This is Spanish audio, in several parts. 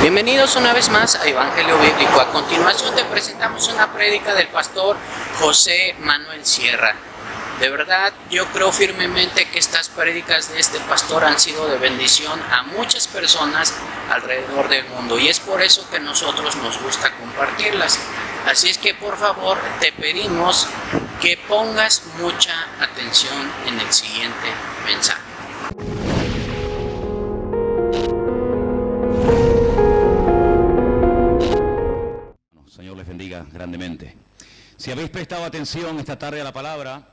Bienvenidos una vez más a Evangelio Bíblico. A continuación te presentamos una prédica del pastor José Manuel Sierra. De verdad, yo creo firmemente que estas prédicas de este pastor han sido de bendición a muchas personas alrededor del mundo y es por eso que a nosotros nos gusta compartirlas. Así es que por favor te pedimos que pongas mucha atención en el siguiente mensaje. Señor les bendiga grandemente. Si habéis prestado atención esta tarde a la palabra,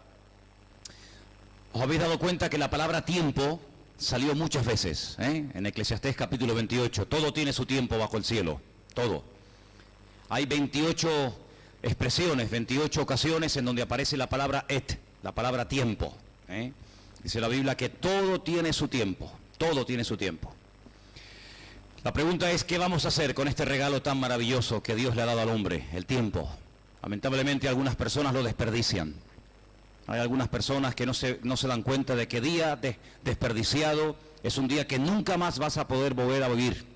os habéis dado cuenta que la palabra tiempo salió muchas veces, en Eclesiastés capítulo 28. Todo tiene su tiempo bajo el cielo, todo. Hay 28 expresiones, 28 ocasiones en donde aparece la palabra et, la palabra tiempo. Dice la Biblia que todo tiene su tiempo, todo tiene su tiempo. La pregunta es, ¿qué vamos a hacer con este regalo tan maravilloso que Dios le ha dado al hombre, el tiempo? Lamentablemente algunas personas lo desperdician. Hay algunas personas que no se dan cuenta de que día desperdiciado es un día que nunca más vas a poder volver a vivir.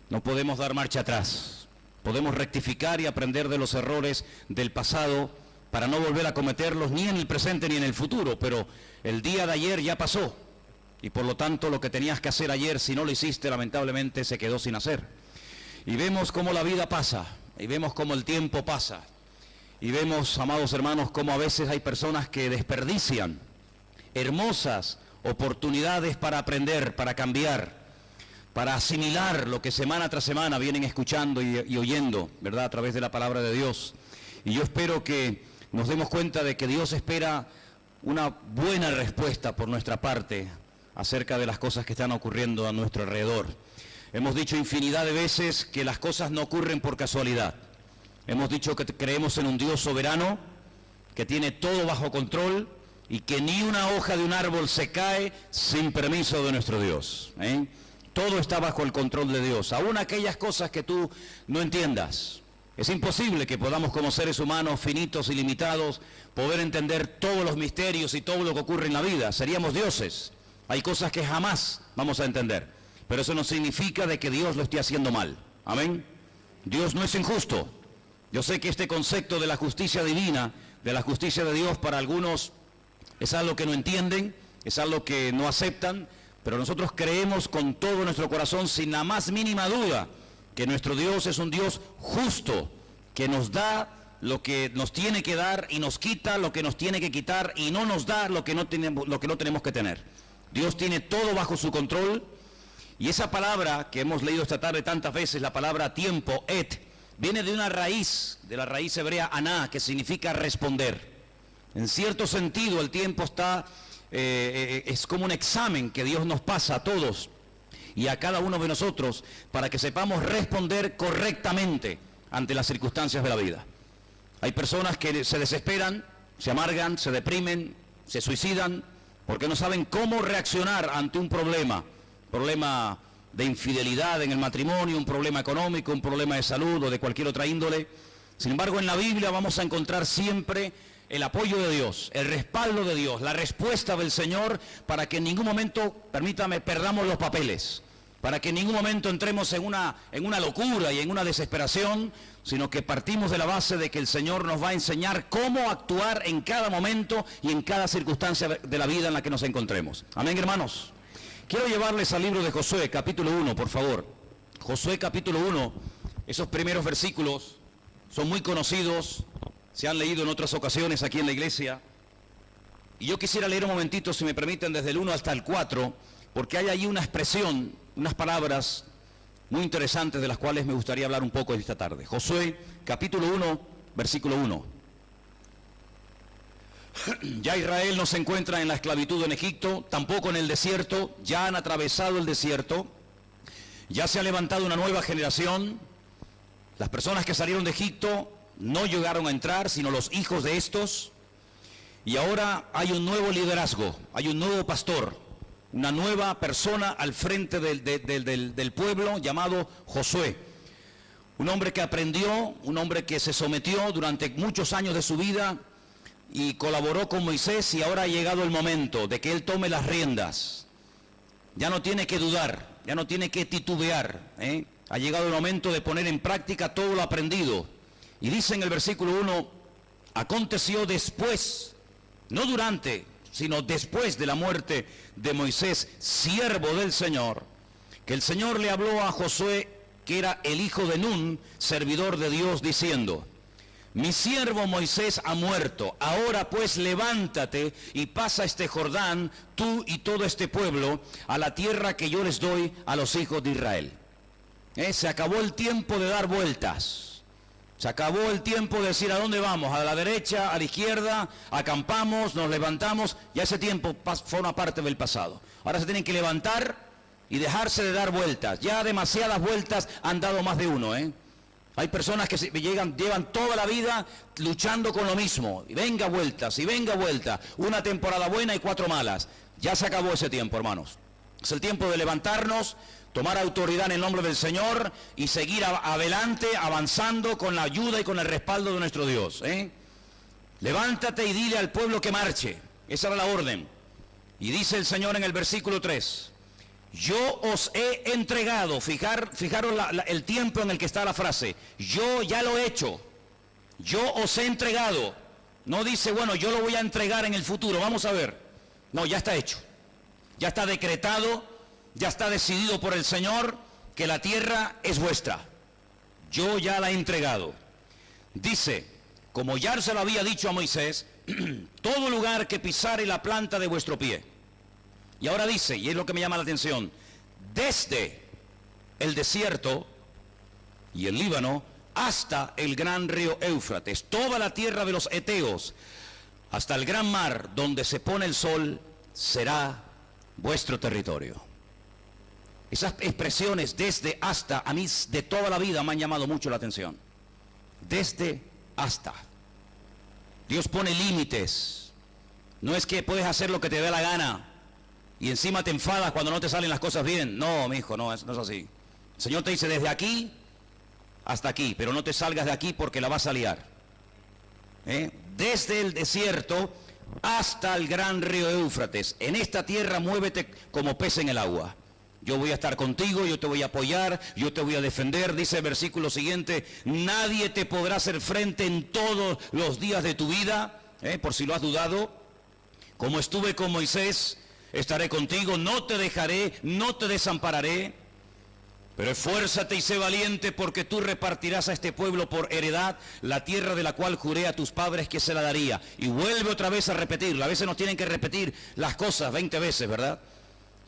No podemos dar marcha atrás. Podemos rectificar y aprender de los errores del pasado para no volver a cometerlos ni en el presente ni en el futuro, pero el día de ayer ya pasó. Y por lo tanto lo que tenías que hacer ayer, si no lo hiciste, lamentablemente se quedó sin hacer. Y vemos cómo la vida pasa, y vemos cómo el tiempo pasa. Y vemos, amados hermanos, cómo a veces hay personas que desperdician hermosas oportunidades para aprender, para cambiar, para asimilar lo que semana tras semana vienen escuchando y oyendo, ¿verdad?, a través de la palabra de Dios. Y yo espero que nos demos cuenta de que Dios espera una buena respuesta por nuestra parte acerca de las cosas que están ocurriendo a nuestro alrededor. Hemos dicho infinidad de veces que las cosas no ocurren por casualidad. Hemos dicho que creemos en un Dios soberano, que tiene todo bajo control y que ni una hoja de un árbol se cae sin permiso de nuestro Dios. Todo está bajo el control de Dios, aún aquellas cosas que tú no entiendas. Es imposible que podamos, como seres humanos finitos y limitados, poder entender todos los misterios y todo lo que ocurre en la vida. Seríamos dioses. Hay cosas que jamás vamos a entender, pero eso no significa de que Dios lo esté haciendo mal. Amén. Dios no es injusto. Yo sé que este concepto de la justicia divina, de la justicia de Dios, para algunos es algo que no entienden, es algo que no aceptan, pero nosotros creemos con todo nuestro corazón, sin la más mínima duda, que nuestro Dios es un Dios justo, que nos da lo que nos tiene que dar y nos quita lo que nos tiene que quitar y no nos da lo que no tenemos que tener. Dios tiene todo bajo su control y esa palabra que hemos leído esta tarde tantas veces, la palabra tiempo, et, viene de una raíz, de la raíz hebrea aná, que significa responder. En cierto sentido el tiempo es como un examen que Dios nos pasa a todos y a cada uno de nosotros para que sepamos responder correctamente ante las circunstancias de la vida. Hay personas que se desesperan, se amargan, se deprimen, se suicidan, porque no saben cómo reaccionar ante un problema de infidelidad en el matrimonio, un problema económico, un problema de salud o de cualquier otra índole. Sin embargo, en la Biblia vamos a encontrar siempre el apoyo de Dios, el respaldo de Dios, la respuesta del Señor para que en ningún momento, permítame, perdamos los papeles, para que en ningún momento entremos en una locura y en una desesperación, sino que partimos de la base de que el Señor nos va a enseñar cómo actuar en cada momento y en cada circunstancia de la vida en la que nos encontremos. Amén, hermanos. Quiero llevarles al libro de Josué, capítulo 1, por favor. Josué, capítulo 1, esos primeros versículos son muy conocidos, se han leído en otras ocasiones aquí en la iglesia. Y yo quisiera leer un momentito, si me permiten, desde el 1 hasta el 4, porque hay ahí una expresión, unas palabras muy interesantes de las cuales me gustaría hablar un poco esta tarde. Josué, capítulo 1, versículo 1. Ya Israel no se encuentra en la esclavitud en Egipto, tampoco en el desierto, ya han atravesado el desierto, ya se ha levantado una nueva generación. Las personas que salieron de Egipto no llegaron a entrar, sino los hijos de estos, y ahora hay un nuevo liderazgo, hay un nuevo pastor, una nueva persona al frente del pueblo llamado Josué. Un hombre que aprendió, un hombre que se sometió durante muchos años de su vida y colaboró con Moisés, y ahora ha llegado el momento de que él tome las riendas. Ya no tiene que dudar, ya no tiene que titubear, Ha llegado el momento de poner en práctica todo lo aprendido. Y dice en el versículo 1, aconteció después, no durante, sino después de la muerte de Moisés, siervo del Señor, que el Señor le habló a Josué, que era el hijo de Nun, servidor de Dios, diciendo, mi siervo Moisés ha muerto, ahora pues levántate y pasa este Jordán, tú y todo este pueblo, a la tierra que yo les doy a los hijos de Israel. Se acabó el tiempo de dar vueltas. Se acabó el tiempo de decir a dónde vamos, a la derecha, a la izquierda, acampamos, nos levantamos. Ya ese tiempo forma parte del pasado. Ahora se tienen que levantar y dejarse de dar vueltas. Ya demasiadas vueltas han dado más de uno, Hay personas que llevan toda la vida luchando con lo mismo. Y venga vueltas, y venga vueltas. Una temporada buena y 4 malas. Ya se acabó ese tiempo, hermanos. Es el tiempo de levantarnos, tomar autoridad en el nombre del Señor y seguir adelante, avanzando con la ayuda y con el respaldo de nuestro Dios. Levántate y dile al pueblo que marche. Esa era la orden. Y dice el Señor en el versículo 3. Yo os he entregado, fijaros el tiempo en el que está la frase, yo ya lo he hecho, yo os he entregado, no dice, bueno, yo lo voy a entregar en el futuro, vamos a ver, no, ya está hecho, ya está decretado, ya está decidido por el Señor que la tierra es vuestra, yo ya la he entregado. Dice, como ya se lo había dicho a Moisés, todo lugar que pisare la planta de vuestro pie. Y ahora dice, y es lo que me llama la atención, desde el desierto y el Líbano hasta el gran río Éufrates, toda la tierra de los heteos, hasta el gran mar donde se pone el sol, será vuestro territorio. Esas expresiones desde hasta, a mí de toda la vida me han llamado mucho la atención. Desde hasta. Dios pone límites. No es que puedes hacer lo que te dé la gana y encima te enfadas cuando no te salen las cosas bien. No, mi hijo, no es así. El Señor te dice desde aquí hasta aquí, pero no te salgas de aquí porque la vas a liar. Desde el desierto hasta el gran río Éufrates. En esta tierra muévete como pez en el agua. Yo voy a estar contigo, yo te voy a apoyar, yo te voy a defender. Dice el versículo siguiente, nadie te podrá hacer frente en todos los días de tu vida, por si lo has dudado. Como estuve con Moisés, estaré contigo, no te dejaré, no te desampararé, pero esfuérzate y sé valiente, porque tú repartirás a este pueblo por heredad la tierra de la cual juré a tus padres que se la daría. Y vuelve otra vez a repetirla. A veces nos tienen que repetir las cosas 20 veces, ¿verdad?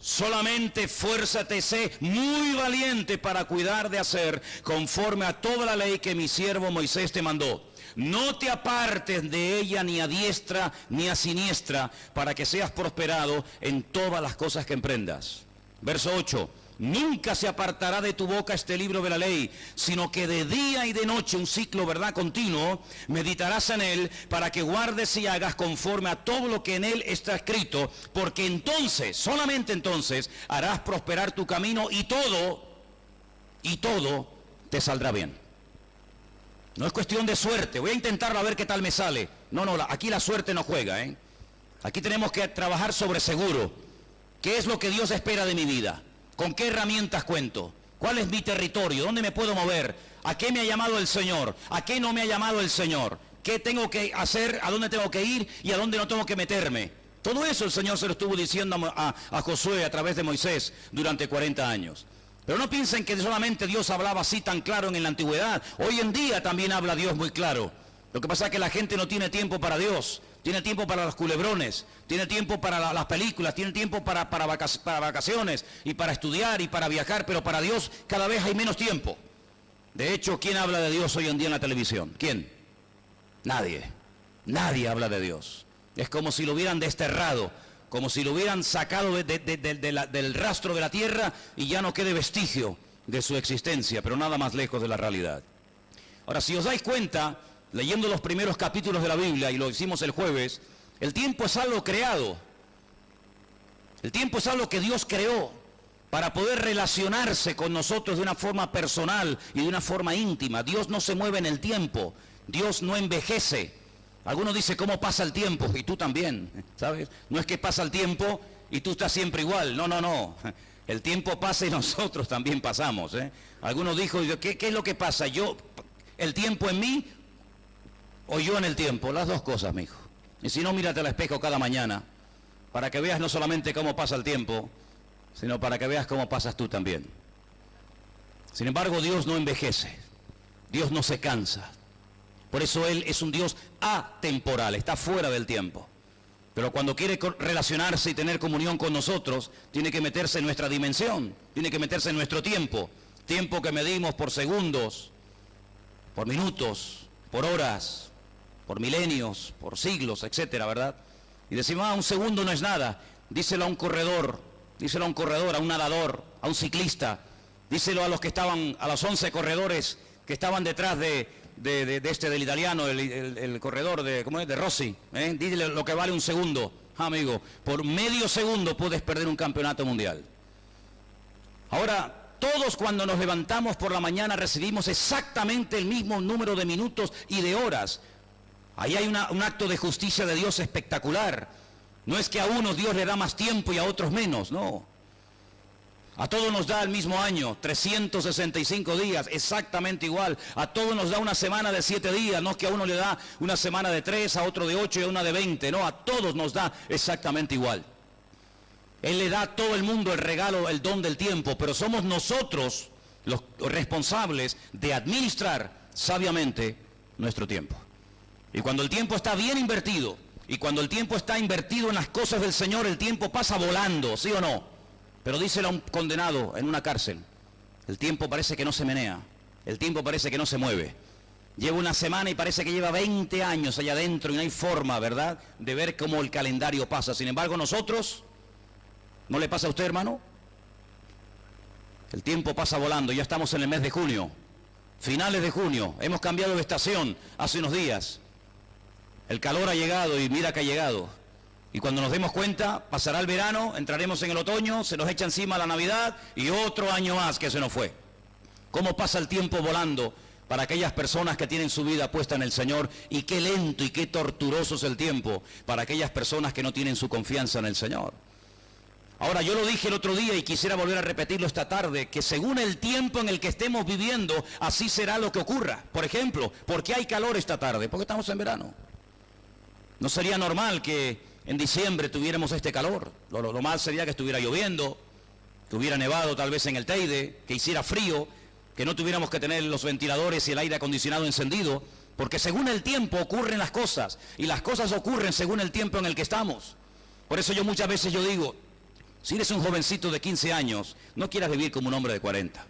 Solamente esfuérzate, sé muy valiente para cuidar de hacer conforme a toda la ley que mi siervo Moisés te mandó. No te apartes de ella ni a diestra ni a siniestra, para que seas prosperado en todas las cosas que emprendas. Verso 8. Nunca se apartará de tu boca este libro de la ley, sino que de día y de noche, un ciclo, ¿verdad?, continuo, meditarás en él, para que guardes y hagas conforme a todo lo que en él está escrito, porque entonces, solamente entonces, harás prosperar tu camino y todo te saldrá bien. No es cuestión de suerte, voy a intentarlo a ver qué tal me sale. No, aquí la suerte no juega, Aquí tenemos que trabajar sobre seguro. ¿Qué es lo que Dios espera de mi vida? ¿Con qué herramientas cuento? ¿Cuál es mi territorio? ¿Dónde me puedo mover? ¿A qué me ha llamado el Señor? ¿A qué no me ha llamado el Señor? ¿Qué tengo que hacer? ¿A dónde tengo que ir? ¿Y a dónde no tengo que meterme? Todo eso el Señor se lo estuvo diciendo a Josué a través de Moisés durante 40 años. Pero no piensen que solamente Dios hablaba así tan claro en la antigüedad. Hoy en día también habla Dios muy claro. Lo que pasa es que la gente no tiene tiempo para Dios. Tiene tiempo para los culebrones, tiene tiempo para las películas, tiene tiempo para vacaciones y para estudiar y para viajar, pero para Dios cada vez hay menos tiempo. De hecho, ¿quién habla de Dios hoy en día en la televisión? ¿Quién? Nadie. Nadie habla de Dios. Es como si lo hubieran desterrado, como si lo hubieran sacado del rastro de la tierra y ya no quede vestigio de su existencia, pero nada más lejos de la realidad. Ahora, si os dais cuenta, leyendo los primeros capítulos de la Biblia, y lo hicimos el jueves, el tiempo es algo creado. El tiempo es algo que Dios creó para poder relacionarse con nosotros de una forma personal y de una forma íntima. Dios no se mueve en el tiempo, Dios no envejece. Algunos dicen, ¿cómo pasa el tiempo? Y tú también, ¿sabes? No es que pasa el tiempo y tú estás siempre igual, no. El tiempo pasa y nosotros también pasamos, ¿eh? Algunos dijo, ¿qué es lo que pasa? ¿El tiempo en mí o yo en el tiempo? Las dos cosas, mijo. Y si no, mírate al espejo cada mañana, para que veas no solamente cómo pasa el tiempo, sino para que veas cómo pasas tú también. Sin embargo, Dios no envejece, Dios no se cansa. Por eso Él es un Dios atemporal, está fuera del tiempo. Pero cuando quiere relacionarse y tener comunión con nosotros, tiene que meterse en nuestra dimensión, tiene que meterse en nuestro tiempo. Tiempo que medimos por segundos, por minutos, por horas, por milenios, por siglos, etcétera, ¿verdad? Y decimos, un segundo no es nada. Díselo a un corredor, a un nadador, a un ciclista. Díselo a los que estaban, a los 11 corredores que estaban detrás del italiano, el corredor de Rossi. Dile lo que vale un segundo, amigo. Por medio segundo puedes perder un campeonato mundial. Ahora, todos cuando nos levantamos por la mañana recibimos exactamente el mismo número de minutos y de horas. Ahí hay un acto de justicia de Dios espectacular. No es que a unos Dios le da más tiempo y a otros menos, no. A todos nos da el mismo año, 365 días, exactamente igual. A todos nos da una semana de 7 días, no es que a uno le da una semana de 3, a otro de 8 y a una de 20, no, a todos nos da exactamente igual. Él le da a todo el mundo el regalo, el don del tiempo, pero somos nosotros los responsables de administrar sabiamente nuestro tiempo. Y cuando el tiempo está bien invertido, y cuando el tiempo está invertido en las cosas del Señor, el tiempo pasa volando, ¿sí o no? Pero díselo a un condenado en una cárcel, el tiempo parece que no se menea, el tiempo parece que no se mueve. Lleva una semana y parece que lleva 20 años allá adentro y no hay forma, ¿verdad?, de ver cómo el calendario pasa. Sin embargo, nosotros, ¿no le pasa a usted, hermano? El tiempo pasa volando, ya estamos en el mes de junio, finales de junio, hemos cambiado de estación hace unos días. El calor ha llegado y mira que ha llegado. Y cuando nos demos cuenta, pasará el verano, entraremos en el otoño, se nos echa encima la Navidad y otro año más que se nos fue. ¿Cómo pasa el tiempo volando para aquellas personas que tienen su vida puesta en el Señor? Y qué lento y qué torturoso es el tiempo para aquellas personas que no tienen su confianza en el Señor. Ahora, yo lo dije el otro día y quisiera volver a repetirlo esta tarde, que según el tiempo en el que estemos viviendo, así será lo que ocurra. Por ejemplo, ¿por qué hay calor esta tarde? Porque estamos en verano. No sería normal que en diciembre tuviéramos este calor. Lo más sería que estuviera lloviendo, que hubiera nevado tal vez en el Teide, que hiciera frío, que no tuviéramos que tener los ventiladores y el aire acondicionado encendido, porque según el tiempo ocurren las cosas, y las cosas ocurren según el tiempo en el que estamos. Por eso muchas veces yo digo, si eres un jovencito de 15 años, no quieras vivir como un hombre de 40.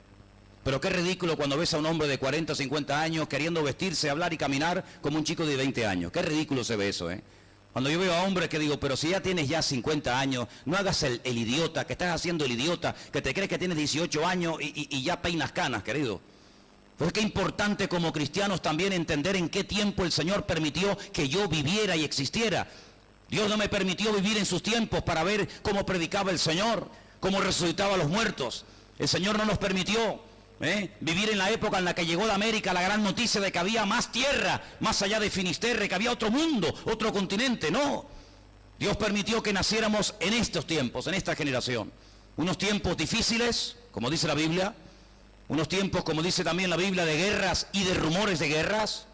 Pero qué ridículo cuando ves a un hombre de 40 o 50 años queriendo vestirse, hablar y caminar como un chico de 20 años. Qué ridículo se ve eso, ¿eh? Cuando yo veo a hombres que digo, pero si ya tienes ya 50 años, no hagas el idiota, que estás haciendo el idiota, que te crees que tienes 18 años y ya peinas canas, querido. Pues qué importante como cristianos también entender en qué tiempo el Señor permitió que yo viviera y existiera. Dios no me permitió vivir en sus tiempos para ver cómo predicaba el Señor, cómo resucitaba a los muertos. El Señor no nos permitió vivir en la época en la que llegó de América la gran noticia de que había más tierra, más allá de Finisterre, que había otro mundo, otro continente. No, Dios permitió que naciéramos en estos tiempos, en esta generación. Unos tiempos difíciles, como dice la Biblia, unos tiempos, como dice también la Biblia, de guerras y de rumores de guerras.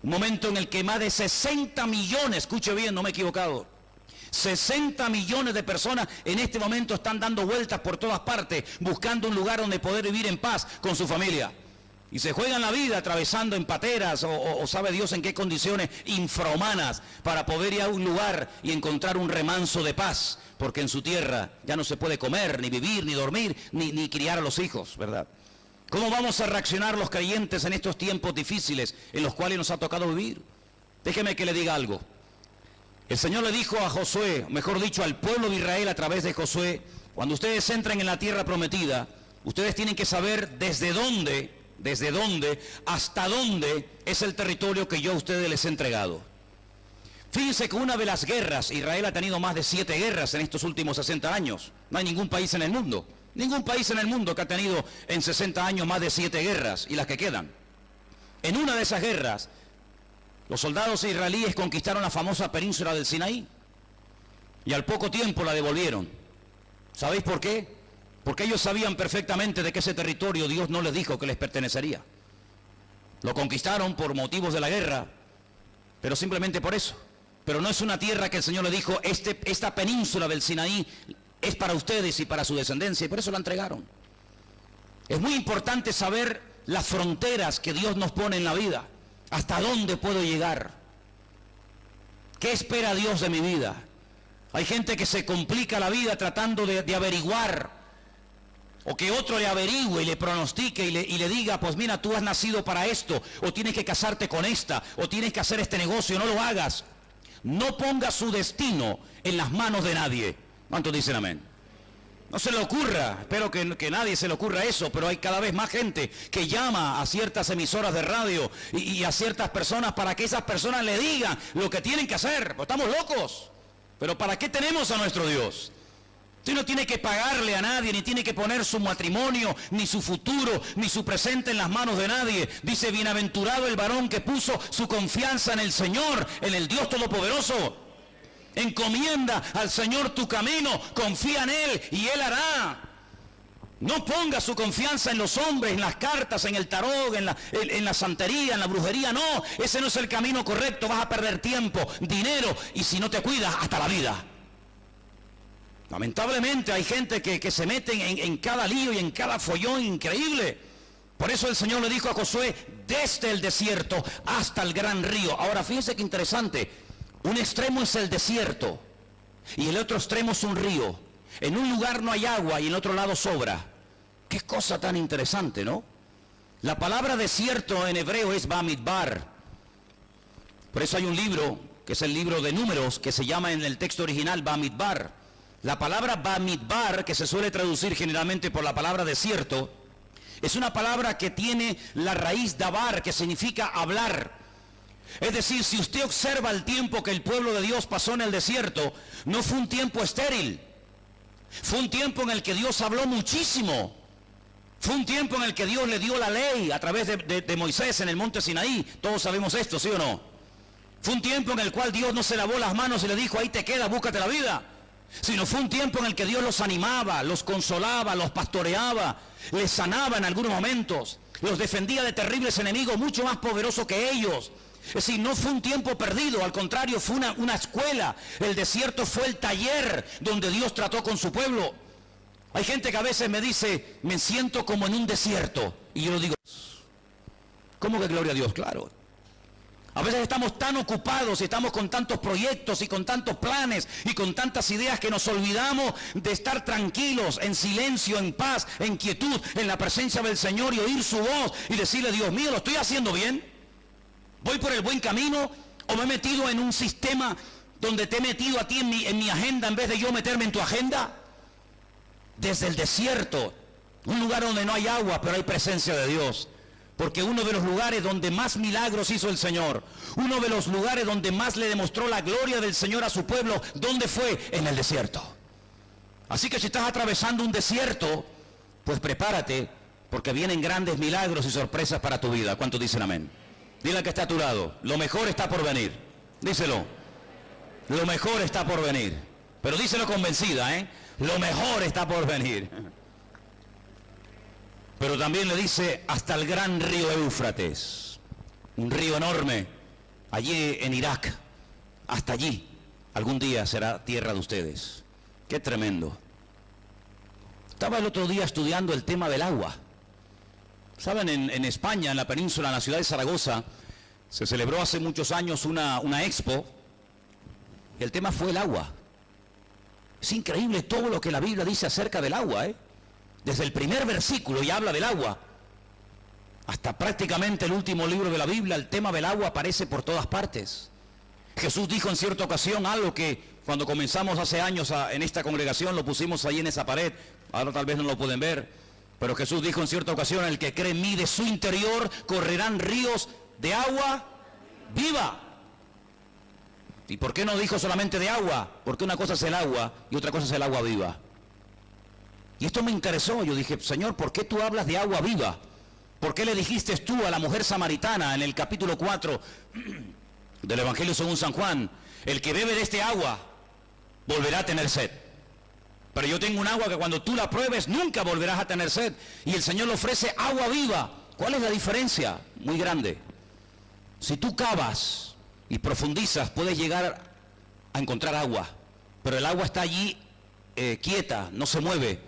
Un momento en el que más de 60 millones, escuche bien, no me he equivocado, 60 millones de personas en este momento están dando vueltas por todas partes, buscando un lugar donde poder vivir en paz con su familia. Y se juegan la vida atravesando en pateras o sabe Dios en qué condiciones infrahumanas para poder ir a un lugar y encontrar un remanso de paz, porque en su tierra ya no se puede comer, ni vivir, ni dormir, ni criar a los hijos, ¿verdad? ¿Cómo vamos a reaccionar los creyentes en estos tiempos difíciles en los cuales nos ha tocado vivir? Déjeme que le diga algo. El Señor le dijo a Josué, mejor dicho al pueblo de Israel a través de Josué, cuando ustedes entren en la tierra prometida, ustedes tienen que saber desde dónde, hasta dónde es el territorio que yo a ustedes les he entregado. Fíjense que una de las guerras, Israel ha tenido más de 7 guerras en estos últimos 60 años. No hay ningún país en el mundo que ha tenido en 60 años más de 7 guerras y las que quedan. En una de esas guerras, los soldados israelíes conquistaron la famosa península del Sinaí y al poco tiempo la devolvieron. ¿Sabéis por qué? Porque ellos sabían perfectamente de que ese territorio Dios no les dijo que les pertenecería. Lo conquistaron por motivos de la guerra, pero simplemente por eso. Pero no es una tierra que el Señor le dijo, esta península del Sinaí es para ustedes y para su descendencia, y por eso la entregaron. Es muy importante saber las fronteras que Dios nos pone en la vida. ¿Hasta dónde puedo llegar? ¿Qué espera Dios de mi vida? Hay gente que se complica la vida tratando de averiguar, o que otro le averigüe y le pronostique y le diga, pues mira, tú has nacido para esto, o tienes que casarte con esta, o tienes que hacer este negocio. No lo hagas. No ponga su destino en las manos de nadie. ¿Cuántos dicen amén? No se le ocurra, espero que nadie se le ocurra eso, pero hay cada vez más gente que llama a ciertas emisoras de radio y a ciertas personas para que esas personas le digan lo que tienen que hacer. Pues estamos locos. Pero ¿para qué tenemos a nuestro Dios? Usted no tiene que pagarle a nadie, ni tiene que poner su matrimonio, ni su futuro, ni su presente en las manos de nadie. Dice, bienaventurado el varón que puso su confianza en el Señor, en el Dios Todopoderoso. Encomienda al Señor tu camino, confía en Él y Él hará. No ponga su confianza en los hombres, en las cartas, en el tarot, en la santería, en la brujería. No, ese no es el camino correcto. Vas a perder tiempo, dinero y si no te cuidas, hasta la vida. Lamentablemente hay gente que se mete en cada lío y en cada follón increíble. Por eso el Señor le dijo a Josué, desde el desierto hasta el gran río. Ahora fíjense qué interesante. Un extremo es el desierto y el otro extremo es un río. En un lugar no hay agua y en otro lado sobra. Qué cosa tan interesante, ¿no? La palabra desierto en hebreo es Bamidbar. Por eso hay un libro, que es el libro de Números, que se llama en el texto original Bamidbar. La palabra Bamidbar, que se suele traducir generalmente por la palabra desierto, es una palabra que tiene la raíz dabar, que significa hablar. Es decir, si usted observa el tiempo que el pueblo de Dios pasó en el desierto, no fue un tiempo estéril. Fue un tiempo en el que Dios habló muchísimo. Fue un tiempo en el que Dios le dio la ley a través de Moisés en el monte Sinaí. Todos sabemos esto, ¿sí o no? Fue un tiempo en el cual Dios no se lavó las manos y le dijo, ahí te quedas, búscate la vida. Sino fue un tiempo en el que Dios los animaba, los consolaba, los pastoreaba, les sanaba en algunos momentos, los defendía de terribles enemigos mucho más poderosos que ellos. Es decir, no fue un tiempo perdido, al contrario, fue una escuela. El desierto fue el taller donde Dios trató con su pueblo. Hay gente que a veces me dice, me siento como en un desierto. Y yo digo, ¿cómo que gloria a Dios? Claro. A veces estamos tan ocupados y estamos con tantos proyectos y con tantos planes y con tantas ideas que nos olvidamos de estar tranquilos, en silencio, en paz, en quietud, en la presencia del Señor y oír su voz y decirle, Dios mío, ¿lo estoy haciendo bien? ¿Voy por el buen camino? ¿O me he metido en un sistema donde te he metido a ti en mi agenda en vez de yo meterme en tu agenda? Desde el desierto, un lugar donde no hay agua, pero hay presencia de Dios. Porque uno de los lugares donde más milagros hizo el Señor, uno de los lugares donde más le demostró la gloria del Señor a su pueblo, ¿dónde fue? En el desierto. Así que si estás atravesando un desierto, pues prepárate, porque vienen grandes milagros y sorpresas para tu vida. ¿Cuántos dicen amén? Dile al que está a tu lado, lo mejor está por venir. Díselo, lo mejor está por venir. Pero díselo convencida, ¿eh? Lo mejor está por venir. Pero también le dice hasta el gran río Éufrates, un río enorme, allí en Irak, hasta allí, algún día será tierra de ustedes. Qué tremendo. Estaba el otro día estudiando el tema del agua. Saben, en España, en la península, en la ciudad de Zaragoza, se celebró hace muchos años una expo, y el tema fue el agua. Es increíble todo lo que la Biblia dice acerca del agua, ¿eh? Desde el primer versículo ya habla del agua, hasta prácticamente el último libro de la Biblia, el tema del agua aparece por todas partes. Jesús dijo en cierta ocasión algo que cuando comenzamos hace años en esta congregación lo pusimos ahí en esa pared, ahora tal vez no lo pueden ver, pero Jesús dijo en cierta ocasión, el que cree en mí, de su interior correrán ríos de agua viva. ¿Y por qué no dijo solamente de agua? Porque una cosa es el agua y otra cosa es el agua viva. Y esto me interesó, yo dije, Señor, ¿por qué tú hablas de agua viva? ¿Por qué le dijiste tú a la mujer samaritana en el capítulo 4 del Evangelio según San Juan, el que bebe de este agua volverá a tener sed? Pero yo tengo un agua que cuando tú la pruebes nunca volverás a tener sed. Y el Señor le ofrece agua viva. ¿Cuál es la diferencia? Muy grande. Si tú cavas y profundizas, puedes llegar a encontrar agua. Pero el agua está allí quieta, no se mueve.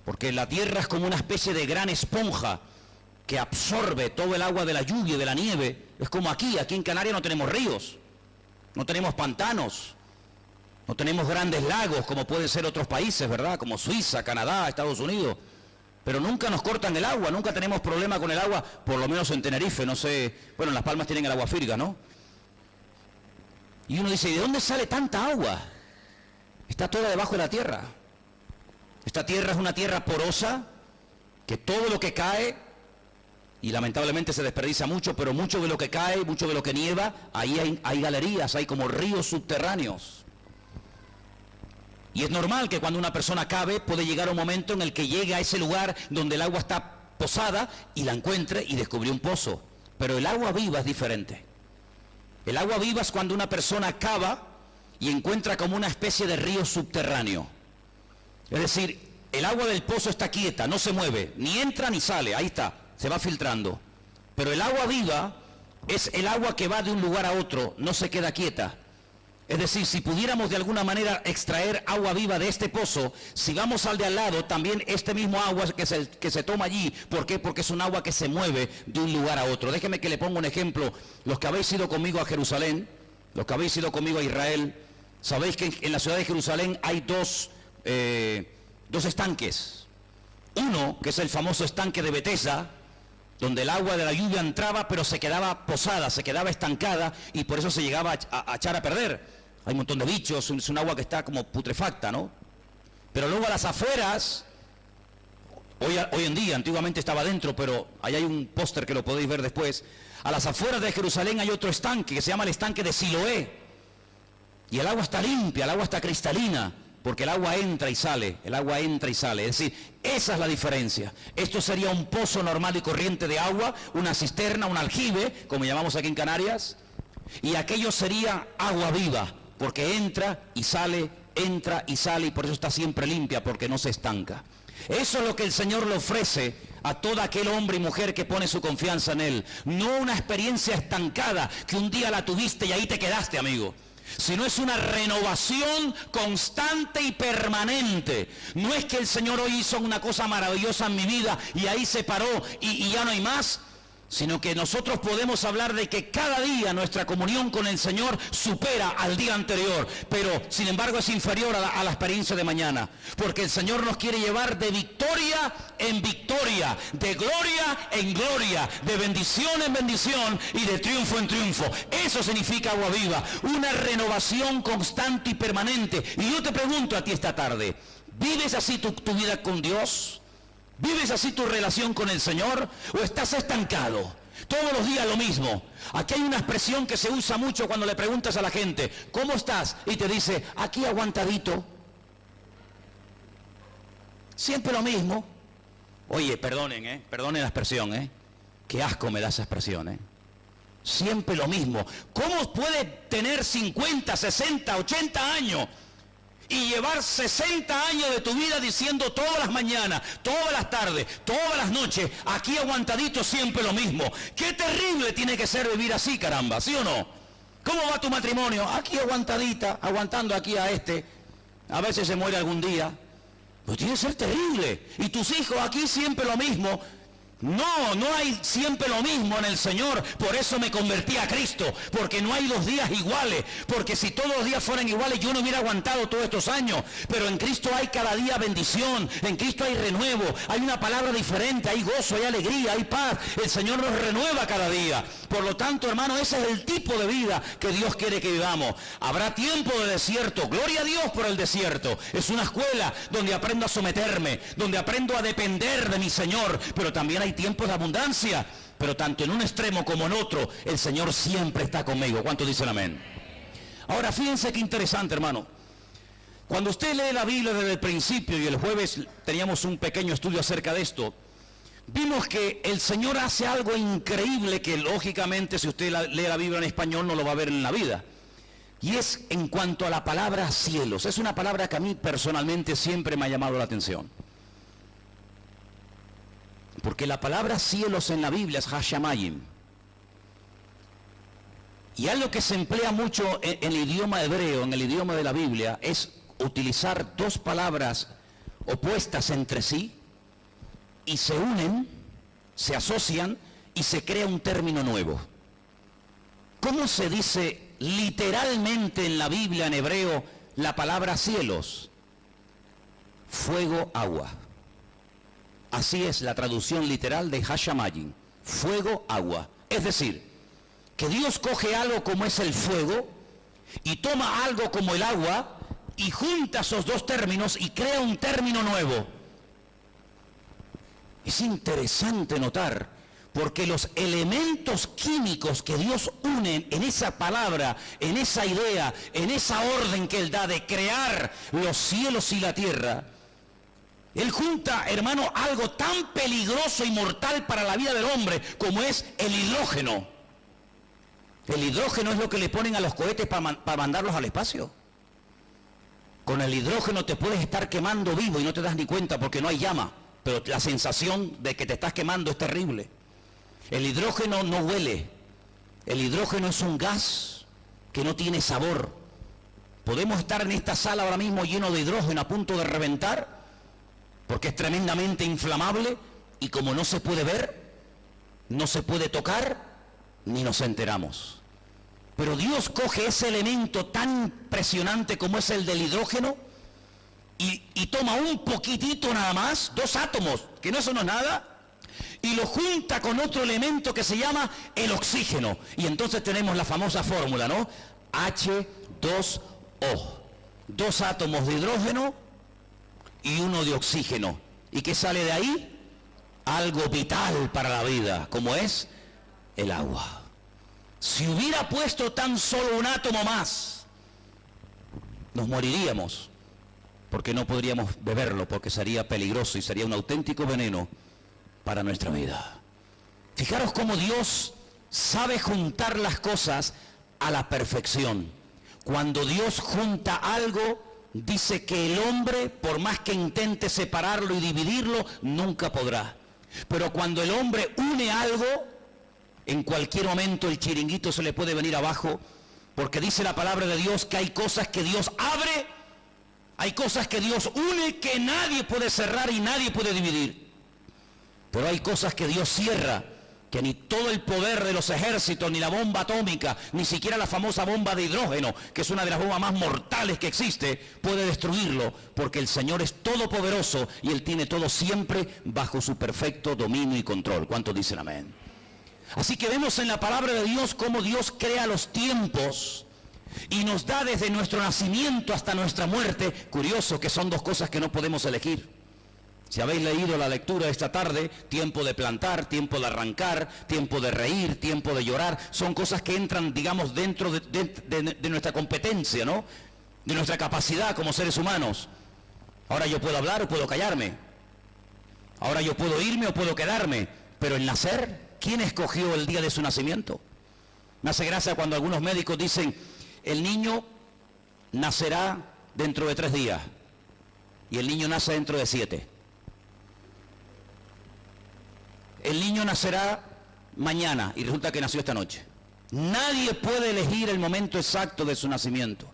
Porque la tierra es como una especie de gran esponja que absorbe todo el agua de la lluvia y de la nieve. Es como aquí en Canarias no tenemos ríos, no tenemos pantanos, no tenemos grandes lagos como pueden ser otros países, ¿verdad? Como Suiza, Canadá, Estados Unidos. Pero nunca nos cortan el agua, nunca tenemos problema con el agua, por lo menos en Tenerife, no sé, bueno, en Las Palmas tienen el agua Firga, ¿no? Y uno dice, ¿de dónde sale tanta agua? Está toda debajo de la tierra. Esta tierra es una tierra porosa, que todo lo que cae, y lamentablemente se desperdicia mucho, pero mucho de lo que cae, mucho de lo que nieva, ahí hay galerías, hay como ríos subterráneos. Y es normal que cuando una persona cave puede llegar un momento en el que llegue a ese lugar donde el agua está posada y la encuentre y descubrió un pozo. Pero el agua viva es diferente. El agua viva es cuando una persona cava y encuentra como una especie de río subterráneo. Es decir, el agua del pozo está quieta, no se mueve, ni entra ni sale, ahí está, se va filtrando. Pero el agua viva es el agua que va de un lugar a otro, no se queda quieta. Es decir, si pudiéramos de alguna manera extraer agua viva de este pozo, si vamos al de al lado, también este mismo agua que se toma allí, ¿por qué? Porque es un agua que se mueve de un lugar a otro. Déjeme que le ponga un ejemplo. Los que habéis ido conmigo a Jerusalén, los que habéis ido conmigo a Israel, sabéis que en la ciudad de Jerusalén hay dos estanques. Uno, que es el famoso estanque de Betesda, donde el agua de la lluvia entraba, pero se quedaba posada, se quedaba estancada, y por eso se llegaba a echar a perder. Hay un montón de bichos, es un agua que está como putrefacta, ¿no? Pero luego a las afueras, hoy en día, antiguamente estaba dentro, pero ahí hay un póster que lo podéis ver después. A las afueras de Jerusalén hay otro estanque que se llama el estanque de Siloé. Y el agua está limpia, el agua está cristalina, porque el agua entra y sale, el agua entra y sale. Es decir, esa es la diferencia. Esto sería un pozo normal y corriente de agua, una cisterna, un aljibe, como llamamos aquí en Canarias, y aquello sería agua viva, porque entra y sale, y por eso está siempre limpia, porque no se estanca. Eso es lo que el Señor le ofrece a todo aquel hombre y mujer que pone su confianza en Él. No una experiencia estancada que un día la tuviste y ahí te quedaste, amigo. Sino es una renovación constante y permanente. No es que el Señor hoy hizo una cosa maravillosa en mi vida y ahí se paró y ya no hay más, sino que nosotros podemos hablar de que cada día nuestra comunión con el Señor supera al día anterior, pero sin embargo es inferior a la experiencia de mañana, porque el Señor nos quiere llevar de victoria en victoria, de gloria en gloria, de bendición en bendición y de triunfo en triunfo. Eso significa agua viva, una renovación constante y permanente. Y yo te pregunto a ti esta tarde, ¿vives así tu vida con Dios? ¿Vives así tu relación con el Señor o estás estancado? Todos los días lo mismo. Aquí hay una expresión que se usa mucho cuando le preguntas a la gente, ¿cómo estás? Y te dice, aquí aguantadito. Siempre lo mismo. Oye, perdonen la expresión, qué asco me da esa expresión, Siempre lo mismo. ¿Cómo puede tener 50, 60, 80 años y llevar 60 años de tu vida diciendo todas las mañanas, todas las tardes, todas las noches, aquí aguantadito siempre lo mismo? Qué terrible tiene que ser vivir así, caramba, ¿sí o no? ¿Cómo va tu matrimonio? Aquí aguantadita, aguantando aquí a veces se muere algún día. Pues tiene que ser terrible. Y tus hijos aquí siempre lo mismo. No hay siempre lo mismo en el Señor. Por eso me convertí a Cristo, porque no hay 2 días iguales, porque si todos los días fueran iguales yo no hubiera aguantado todos estos años. Pero en Cristo hay cada día bendición, en Cristo hay renuevo, hay una palabra diferente, hay gozo, hay alegría, hay paz. El Señor nos renueva cada día. Por lo tanto, hermano, ese es el tipo de vida que Dios quiere que vivamos. Habrá tiempo de desierto, gloria a Dios por el desierto. Es una escuela donde aprendo a someterme, donde aprendo a depender de mi Señor, pero también hay tiempos de abundancia, pero tanto en un extremo como en otro, el Señor siempre está conmigo. ¿Cuántos dicen amén? Ahora, fíjense qué interesante, hermano. Cuando usted lee la Biblia desde el principio, y el jueves teníamos un pequeño estudio acerca de esto, vimos que el Señor hace algo increíble que lógicamente si usted lee la Biblia en español no lo va a ver en la vida. Y es en cuanto a la palabra cielos. Es una palabra que a mí personalmente siempre me ha llamado la atención. Porque la palabra cielos en la Biblia es Hashamayim. Y algo que se emplea mucho en el idioma hebreo, en el idioma de la Biblia, es utilizar dos palabras opuestas entre sí y se unen, se asocian y se crea un término nuevo. ¿Cómo se dice literalmente en la Biblia en hebreo la palabra cielos? Fuego, agua. Así es la traducción literal de Hashamayim. Fuego, agua. Es decir, que Dios coge algo como es el fuego y toma algo como el agua y junta esos dos términos y crea un término nuevo. Es interesante notar, porque los elementos químicos que Dios une en esa palabra, en esa idea, en esa orden que Él da de crear los cielos y la tierra, Él junta, hermano, algo tan peligroso y mortal para la vida del hombre como es el hidrógeno. El hidrógeno es lo que le ponen a los cohetes para mandarlos al espacio. Con el hidrógeno te puedes estar quemando vivo y no te das ni cuenta porque no hay llama, pero la sensación de que te estás quemando es terrible. El hidrógeno no huele. El hidrógeno es un gas que no tiene sabor. Podemos estar en esta sala ahora mismo lleno de hidrógeno a punto de reventar porque es tremendamente inflamable y como no se puede ver, no se puede tocar, ni nos enteramos. Pero Dios coge ese elemento tan impresionante como es el del hidrógeno y toma un poquitito nada más, 2 átomos, que no eso no es nada, y lo junta con otro elemento que se llama el oxígeno. Y entonces tenemos la famosa fórmula, ¿no? H2O. 2 átomos de hidrógeno y 1 de oxígeno. ¿Y qué sale de ahí? Algo vital para la vida, como es el agua. Si hubiera puesto tan solo un átomo más, nos moriríamos, porque no podríamos beberlo, porque sería peligroso y sería un auténtico veneno para nuestra vida. Fijaros cómo Dios sabe juntar las cosas a la perfección. Cuando Dios junta algo, dice que el hombre, por más que intente separarlo y dividirlo, nunca podrá. Pero cuando el hombre une algo, en cualquier momento el chiringuito se le puede venir abajo, porque dice la palabra de Dios que hay cosas que Dios abre, hay cosas que Dios une que nadie puede cerrar y nadie puede dividir. Pero hay cosas que Dios cierra, que ni todo el poder de los ejércitos, ni la bomba atómica, ni siquiera la famosa bomba de hidrógeno, que es una de las bombas más mortales que existe, puede destruirlo, porque el Señor es todopoderoso y Él tiene todo siempre bajo su perfecto dominio y control. ¿Cuántos dicen amén? Así que vemos en la palabra de Dios cómo Dios crea los tiempos y nos da desde nuestro nacimiento hasta nuestra muerte. Curioso que son 2 cosas que no podemos elegir. Si habéis leído la lectura esta tarde, tiempo de plantar, tiempo de arrancar, tiempo de reír, tiempo de llorar, son cosas que entran, digamos, dentro de nuestra competencia, ¿no? De nuestra capacidad como seres humanos. Ahora yo puedo hablar o puedo callarme. Ahora yo puedo irme o puedo quedarme. Pero el nacer, ¿quién escogió el día de su nacimiento? Me hace gracia cuando algunos médicos dicen, el niño nacerá dentro de 3 días y el niño nace dentro de 7. El niño nacerá mañana y resulta que nació esta noche. Nadie puede elegir el momento exacto de su nacimiento.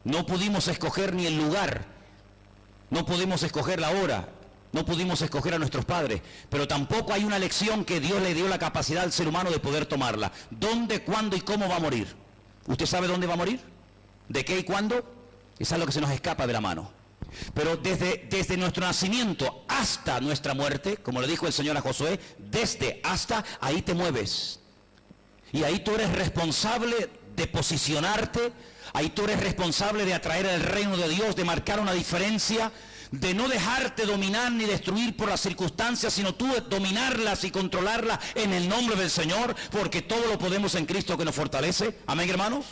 No pudimos escoger ni el lugar, no pudimos escoger la hora, no pudimos escoger a nuestros padres, pero tampoco hay una elección que Dios le dio la capacidad al ser humano de poder tomarla. ¿Dónde, cuándo y cómo va a morir? ¿Usted sabe dónde va a morir? ¿De qué y cuándo? Es algo que se nos escapa de la mano. Pero desde nuestro nacimiento hasta nuestra muerte, como le dijo el Señor a Josué, desde hasta ahí te mueves. Y ahí tú eres responsable de posicionarte, ahí tú eres responsable de atraer el reino de Dios, de marcar una diferencia, de no dejarte dominar ni destruir por las circunstancias, sino tú dominarlas y controlarlas en el nombre del Señor, porque todo lo podemos en Cristo que nos fortalece. Amén, hermanos.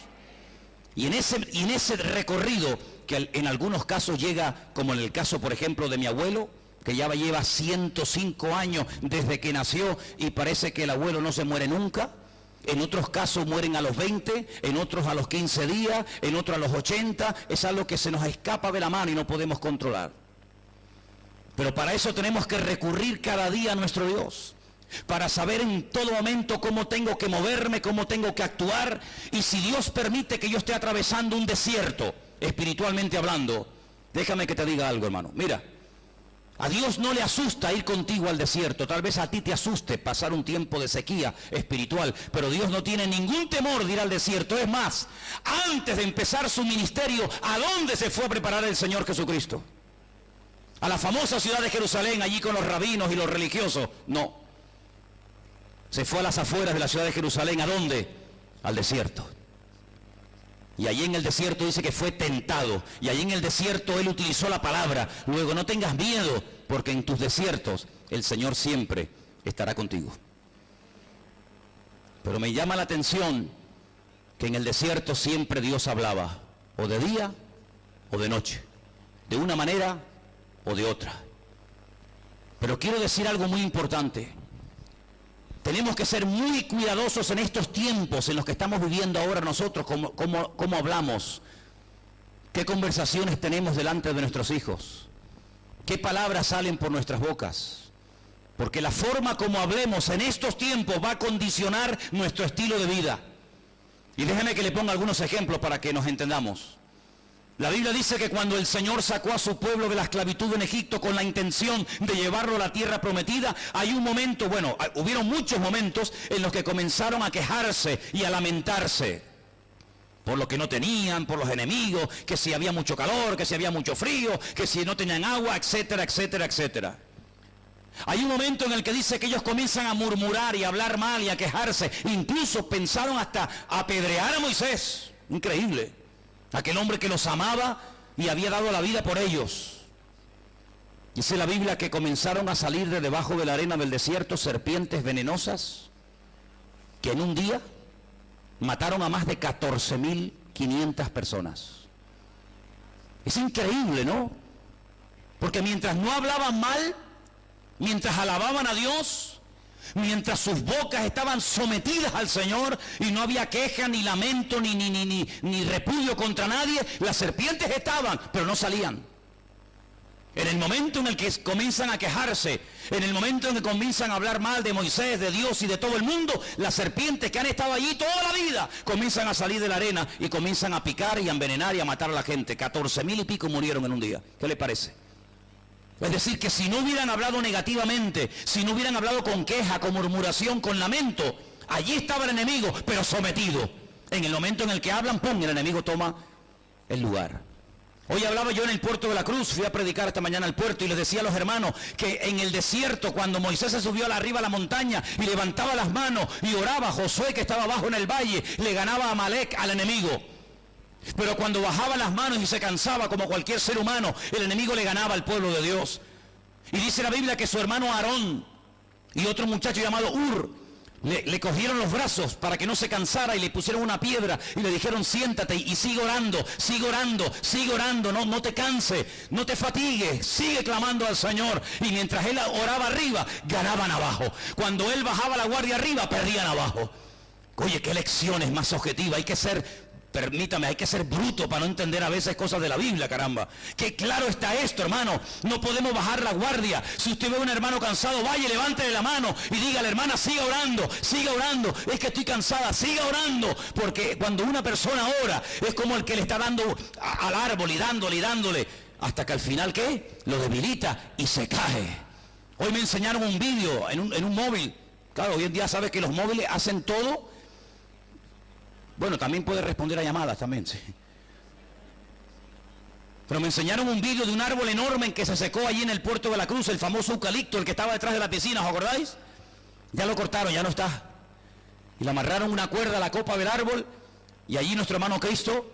Y en ese recorrido, que en algunos casos llega, como en el caso, por ejemplo, de mi abuelo, que ya lleva 105 años desde que nació y parece que el abuelo no se muere nunca, En otros casos mueren a los 20, en otros a los 15 días, en otros a los 80. Es algo que se nos escapa de la mano y no podemos controlar. Pero para eso tenemos que recurrir cada día a nuestro Dios, para saber en todo momento cómo tengo que moverme, cómo tengo que actuar. Y si Dios permite que yo esté atravesando un desierto, espiritualmente hablando, déjame que te diga algo, hermano. Mira, a Dios no le asusta ir contigo al desierto. Tal vez a ti te asuste pasar un tiempo de sequía espiritual, pero Dios no tiene ningún temor de ir al desierto. Es más, antes de empezar su ministerio, ¿a dónde se fue a preparar el Señor Jesucristo? ¿A la famosa ciudad de Jerusalén, allí con los rabinos y los religiosos? No. Se fue a las afueras de la ciudad de Jerusalén. ¿A dónde? Al desierto. Y allí en el desierto dice que fue tentado. Y allí en el desierto Él utilizó la palabra. Luego, no tengas miedo, porque en tus desiertos el Señor siempre estará contigo. Pero me llama la atención que en el desierto siempre Dios hablaba, o de día o de noche, de una manera o de otra. Pero quiero decir algo muy importante. Tenemos que ser muy cuidadosos en estos tiempos en los que estamos viviendo ahora nosotros, cómo hablamos, qué conversaciones tenemos delante de nuestros hijos, qué palabras salen por nuestras bocas. Porque la forma como hablemos en estos tiempos va a condicionar nuestro estilo de vida. Y déjeme que le ponga algunos ejemplos para que nos entendamos. La Biblia dice que cuando el Señor sacó a su pueblo de la esclavitud en Egipto con la intención de llevarlo a la tierra prometida, hay un momento, hubieron muchos momentos en los que comenzaron a quejarse y a lamentarse por lo que no tenían, por los enemigos, que si había mucho calor, que si había mucho frío, que si no tenían agua, etcétera, etcétera, etcétera. Hay un momento en el que dice que ellos comienzan a murmurar y a hablar mal y a quejarse. Incluso pensaron hasta apedrear a Moisés. Increíble. Aquel hombre que los amaba y había dado la vida por ellos. Dice la Biblia que comenzaron a salir de debajo de la arena del desierto serpientes venenosas que en un día mataron a más de 14.500 personas. Es increíble, ¿no? Porque mientras no hablaban mal, mientras alababan a Dios, mientras sus bocas estaban sometidas al Señor y no había queja, ni lamento, ni repudio contra nadie, las serpientes estaban, pero no salían. En el momento en el que comienzan a quejarse, en el momento en que comienzan a hablar mal de Moisés, de Dios y de todo el mundo, las serpientes que han estado allí toda la vida comienzan a salir de la arena y comienzan a picar y a envenenar y a matar a la gente. 14.000 y pico murieron en un día. ¿Qué le parece? Es decir, que si no hubieran hablado negativamente, si no hubieran hablado con queja, con murmuración, con lamento, allí estaba el enemigo, pero sometido. En el momento en el que hablan, ¡pum!, el enemigo toma el lugar. Hoy hablaba yo en el puerto de la Cruz, fui a predicar esta mañana al puerto y les decía a los hermanos que en el desierto, cuando Moisés se subió arriba a la montaña y levantaba las manos y oraba, Josué, que estaba abajo en el valle, le ganaba a Amalek, al enemigo. Pero cuando bajaba las manos y se cansaba como cualquier ser humano, el enemigo le ganaba al pueblo de Dios. Y dice la Biblia que su hermano Aarón y otro muchacho llamado Ur le cogieron los brazos para que no se cansara y le pusieron una piedra y le dijeron: siéntate y sigue orando, sigue orando, sigue orando, no te canses, no te fatigues, sigue clamando al Señor. Y mientras él oraba arriba, ganaban abajo. Cuando él bajaba la guardia arriba, perdían abajo. Oye, qué lecciones más objetivas. Hay que ser... Permítame, hay que ser bruto para no entender a veces cosas de la Biblia, caramba. Qué claro está esto, hermano. No podemos bajar la guardia. Si usted ve a un hermano cansado, vaya, levántele la mano y dígale: hermana, siga orando, siga orando. Es que estoy cansada, siga orando. Porque cuando una persona ora, es como el que le está dando al árbol y dándole, hasta que al final, ¿qué? Lo debilita y se cae. Hoy me enseñaron un vídeo en un móvil. Claro, hoy en día sabes que los móviles hacen todo. Bueno, también puede responder a llamadas también, sí. Pero me enseñaron un vídeo de un árbol enorme en que se secó allí en el puerto de la Cruz, el famoso eucalipto, el que estaba detrás de la piscina, ¿os acordáis? Ya lo cortaron, ya no está. Y le amarraron una cuerda a la copa del árbol y allí nuestro hermano Cristo,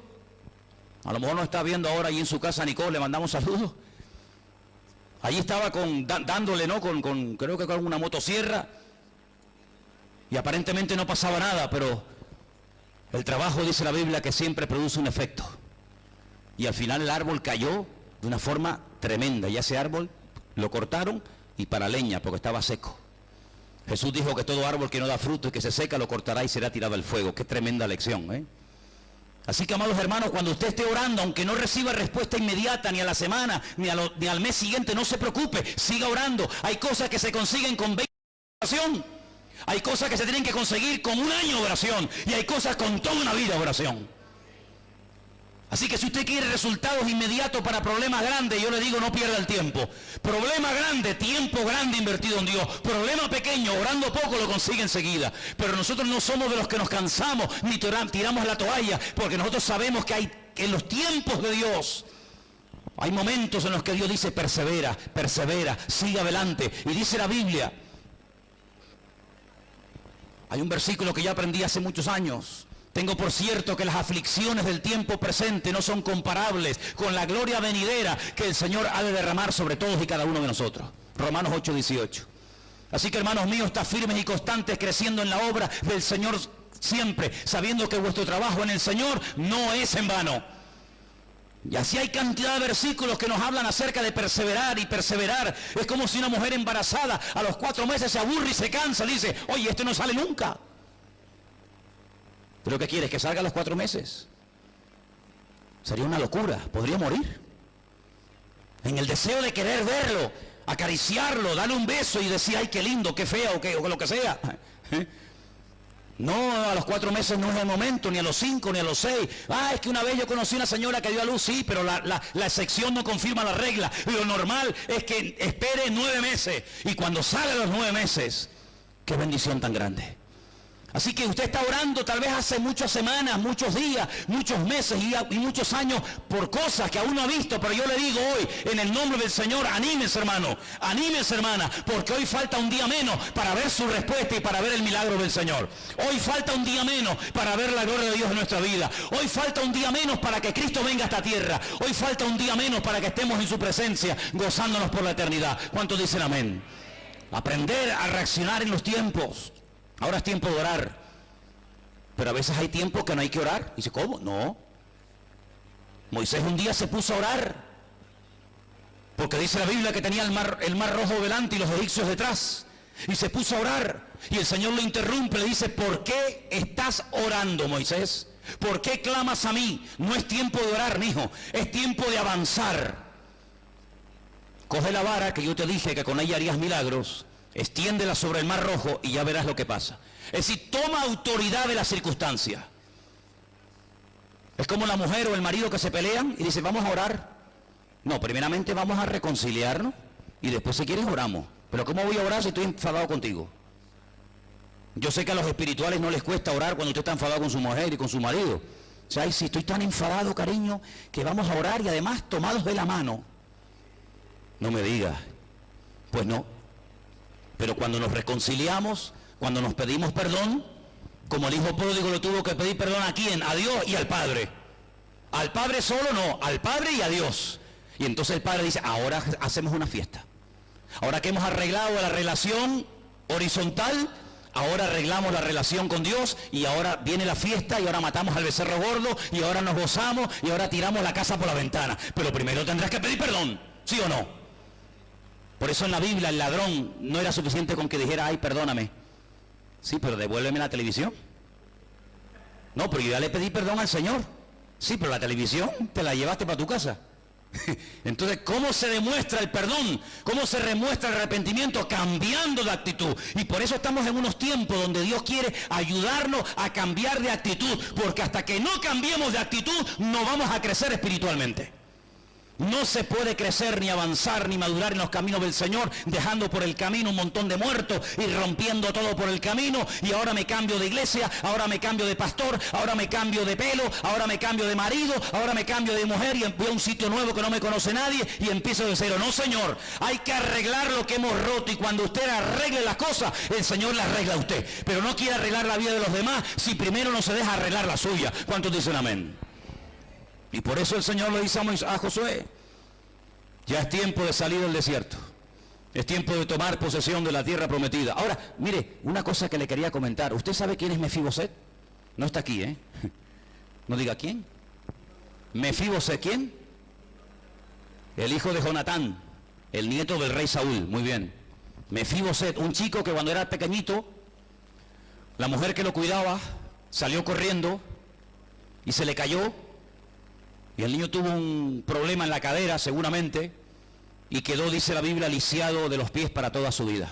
a lo mejor nos está viendo ahora allí en su casa, Nicole, le mandamos saludos. Allí estaba dándole, ¿no? Creo que con una motosierra y aparentemente no pasaba nada, pero... el trabajo, dice la Biblia, que siempre produce un efecto. Y al final el árbol cayó de una forma tremenda. Y ese árbol lo cortaron y para leña, porque estaba seco. Jesús dijo que todo árbol que no da fruto y que se seca lo cortará y será tirado al fuego. Qué tremenda lección, ¿eh? Así que, amados hermanos, cuando usted esté orando, aunque no reciba respuesta inmediata, ni a la semana, ni al mes siguiente, no se preocupe, siga orando. Hay cosas que se consiguen con 20 de oración, hay cosas que se tienen que conseguir con un año de oración, y hay cosas con toda una vida de oración. Así que si usted quiere resultados inmediatos para problemas grandes, yo le digo, no pierda el tiempo. Problema grande, tiempo grande invertido en Dios. Problema pequeño, orando poco, lo consigue enseguida. Pero nosotros no somos de los que nos cansamos ni tiramos la toalla, porque nosotros sabemos que en los tiempos de Dios hay momentos en los que Dios dice, persevera, persevera, sigue adelante. Y dice la Biblia, hay un versículo que ya aprendí hace muchos años: tengo por cierto que las aflicciones del tiempo presente no son comparables con la gloria venidera que el Señor ha de derramar sobre todos y cada uno de nosotros. Romanos 8:18. Así que, hermanos míos, está firmes y constantes, creciendo en la obra del Señor siempre, sabiendo que vuestro trabajo en el Señor no es en vano. Y así hay cantidad de versículos que nos hablan acerca de perseverar y perseverar. Es como si una mujer embarazada a los 4 meses se aburre y se cansa, dice, oye, esto no sale nunca. ¿Pero qué quieres? ¿Que salga a los 4 meses? Sería una locura, podría morir. En el deseo de querer verlo, acariciarlo, darle un beso y decir, ay, qué lindo, qué feo, o lo que sea. No, a los 4 meses no es el momento, ni a los 5, ni a los 6. Es que una vez yo conocí una señora que dio a luz, sí, pero la excepción no confirma la regla. Lo normal es que espere 9 meses. Y cuando sale a los 9 meses, qué bendición tan grande. Así que usted está orando tal vez hace muchas semanas, muchos días, muchos meses y muchos años por cosas que aún no ha visto, pero yo le digo hoy, en el nombre del Señor, anímese, hermano, anímese, hermana, porque hoy falta un día menos para ver su respuesta y para ver el milagro del Señor. Hoy falta un día menos para ver la gloria de Dios en nuestra vida. Hoy falta un día menos para que Cristo venga a esta tierra. Hoy falta un día menos para que estemos en su presencia, gozándonos por la eternidad. ¿Cuántos dicen amén? Aprender a reaccionar en los tiempos. Ahora es tiempo de orar, pero a veces hay tiempo que no hay que orar. Dice, ¿cómo? No. Moisés un día se puso a orar, porque dice la Biblia que tenía el mar rojo delante y los egipcios detrás, y se puso a orar, y el Señor lo interrumpe, le dice, ¿por qué estás orando, Moisés? ¿Por qué clamas a mí? No es tiempo de orar, mijo, es tiempo de avanzar. Coge la vara que yo te dije que con ella harías milagros, extiéndela sobre el mar rojo y ya verás lo que pasa. Es decir, toma autoridad de la circunstancia. Es como la mujer o el marido que se pelean y dice, vamos a orar. No, primeramente vamos a reconciliarnos y después si quieres oramos. Pero ¿cómo voy a orar si estoy enfadado contigo? Yo sé que a los espirituales no les cuesta orar cuando usted está enfadado con su mujer y con su marido. O sea, si estoy tan enfadado, cariño, que vamos a orar y además tomados de la mano. No me digas. Pues no. Pero cuando nos reconciliamos, cuando nos pedimos perdón, como el hijo pródigo lo tuvo que pedir perdón ¿a quién? A Dios y al Padre. Al Padre solo no, al Padre y a Dios. Y entonces el Padre dice, ahora hacemos una fiesta. Ahora que hemos arreglado la relación horizontal, ahora arreglamos la relación con Dios y ahora viene la fiesta y ahora matamos al becerro gordo y ahora nos gozamos y ahora tiramos la casa por la ventana. Pero primero tendrás que pedir perdón, ¿sí o no? Por eso en la Biblia el ladrón no era suficiente con que dijera, ay, perdóname. Sí, pero devuélveme la televisión. No, pero yo ya le pedí perdón al Señor. Sí, pero la televisión te la llevaste para tu casa. Entonces, ¿cómo se demuestra el perdón? ¿Cómo se demuestra el arrepentimiento? Cambiando de actitud. Y por eso estamos en unos tiempos donde Dios quiere ayudarnos a cambiar de actitud. Porque hasta que no cambiemos de actitud, no vamos a crecer espiritualmente. No se puede crecer, ni avanzar, ni madurar en los caminos del Señor, dejando por el camino un montón de muertos y rompiendo todo por el camino. Y ahora me cambio de iglesia, ahora me cambio de pastor, ahora me cambio de pelo, ahora me cambio de marido, ahora me cambio de mujer y voy a un sitio nuevo que no me conoce nadie y empiezo de cero. No, Señor, hay que arreglar lo que hemos roto y cuando usted arregle las cosas, el Señor las arregla a usted. Pero no quiere arreglar la vida de los demás si primero no se deja arreglar la suya. ¿Cuántos dicen amén? Y por eso el Señor le dice a Josué, ya es tiempo de salir del desierto. Es tiempo de tomar posesión de la tierra prometida. Ahora, mire, una cosa que le quería comentar. ¿Usted sabe quién es Mefiboset? No está aquí, ¿eh? No diga quién. Mefiboset, ¿quién? El hijo de Jonatán, el nieto del rey Saúl. Muy bien. Mefiboset, un chico que cuando era pequeñito, la mujer que lo cuidaba salió corriendo y se le cayó, y el niño tuvo un problema en la cadera seguramente, y quedó, dice la Biblia, lisiado de los pies para toda su vida.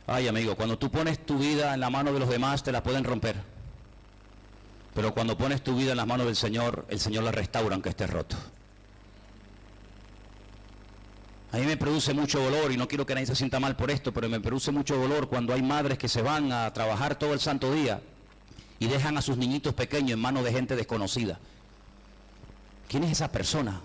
Ay, amigo, cuando tú pones tu vida en la mano de los demás, te la pueden romper. Pero cuando pones tu vida en las manos del Señor, el Señor la restaura aunque esté roto. A mí me produce mucho dolor, y no quiero que nadie se sienta mal por esto, pero me produce mucho dolor cuando hay madres que se van a trabajar todo el santo día y dejan a sus niñitos pequeños en manos de gente desconocida. ¿Quién es esa persona?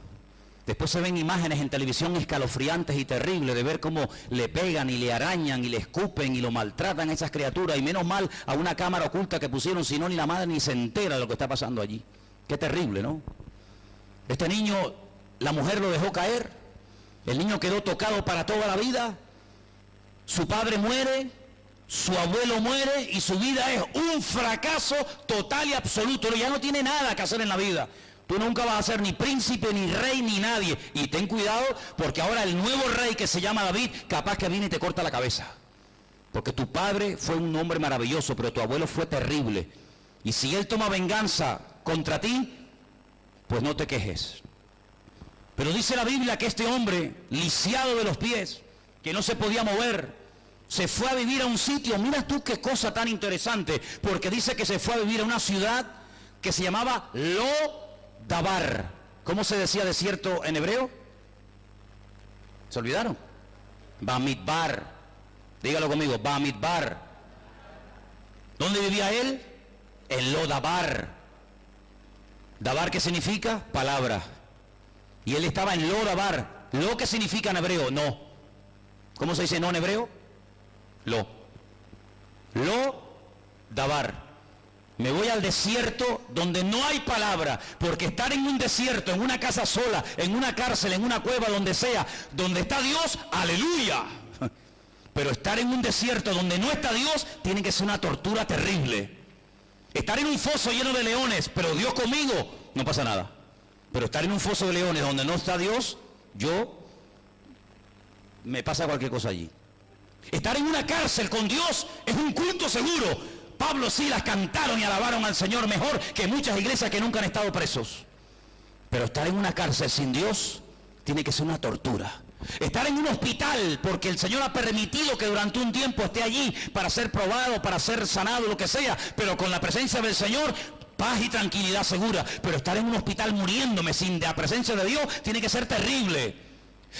Después se ven imágenes en televisión escalofriantes y terribles de ver cómo le pegan y le arañan y le escupen y lo maltratan a esas criaturas, y menos mal a una cámara oculta que pusieron, si no ni la madre ni se entera de lo que está pasando allí. Qué terrible, ¿no? Este niño, la mujer lo dejó caer, el niño quedó tocado para toda la vida, su padre muere, su abuelo muere y su vida es un fracaso total y absoluto. Ya no tiene nada que hacer en la vida. Tú nunca vas a ser ni príncipe, ni rey, ni nadie. Y ten cuidado, porque ahora el nuevo rey que se llama David, capaz que viene y te corta la cabeza. Porque tu padre fue un hombre maravilloso, pero tu abuelo fue terrible. Y si él toma venganza contra ti, pues no te quejes. Pero dice la Biblia que este hombre, lisiado de los pies, que no se podía mover, se fue a vivir a un sitio. Mira tú qué cosa tan interesante, porque dice que se fue a vivir a una ciudad que se llamaba Lo-Dabar. ¿Cómo se decía desierto en hebreo? ¿Se olvidaron? Bamidbar. Dígalo conmigo, Bamidbar. ¿Dónde vivía él? En Lo-Dabar. ¿Dabar qué significa? Palabra. Y él estaba en Lo-Dabar. ¿Lo qué significa en hebreo? No. ¿Cómo se dice no en hebreo? Lo. Lo-Dabar. Me voy al desierto donde no hay palabra, porque estar en un desierto, en una casa sola, en una cárcel, en una cueva, donde sea, donde está Dios, aleluya. Pero estar en un desierto donde no está Dios, tiene que ser una tortura terrible. Estar en un foso lleno de leones, pero Dios conmigo, no pasa nada. Pero estar en un foso de leones donde no está Dios, me pasa cualquier cosa allí. Estar en una cárcel con Dios es un culto seguro. Pablo, Silas cantaron y alabaron al Señor mejor que muchas iglesias que nunca han estado presos. Pero estar en una cárcel sin Dios tiene que ser una tortura. Estar en un hospital porque el Señor ha permitido que durante un tiempo esté allí para ser probado, para ser sanado, lo que sea, pero con la presencia del Señor, paz y tranquilidad segura. Pero estar en un hospital muriéndome sin la presencia de Dios tiene que ser terrible.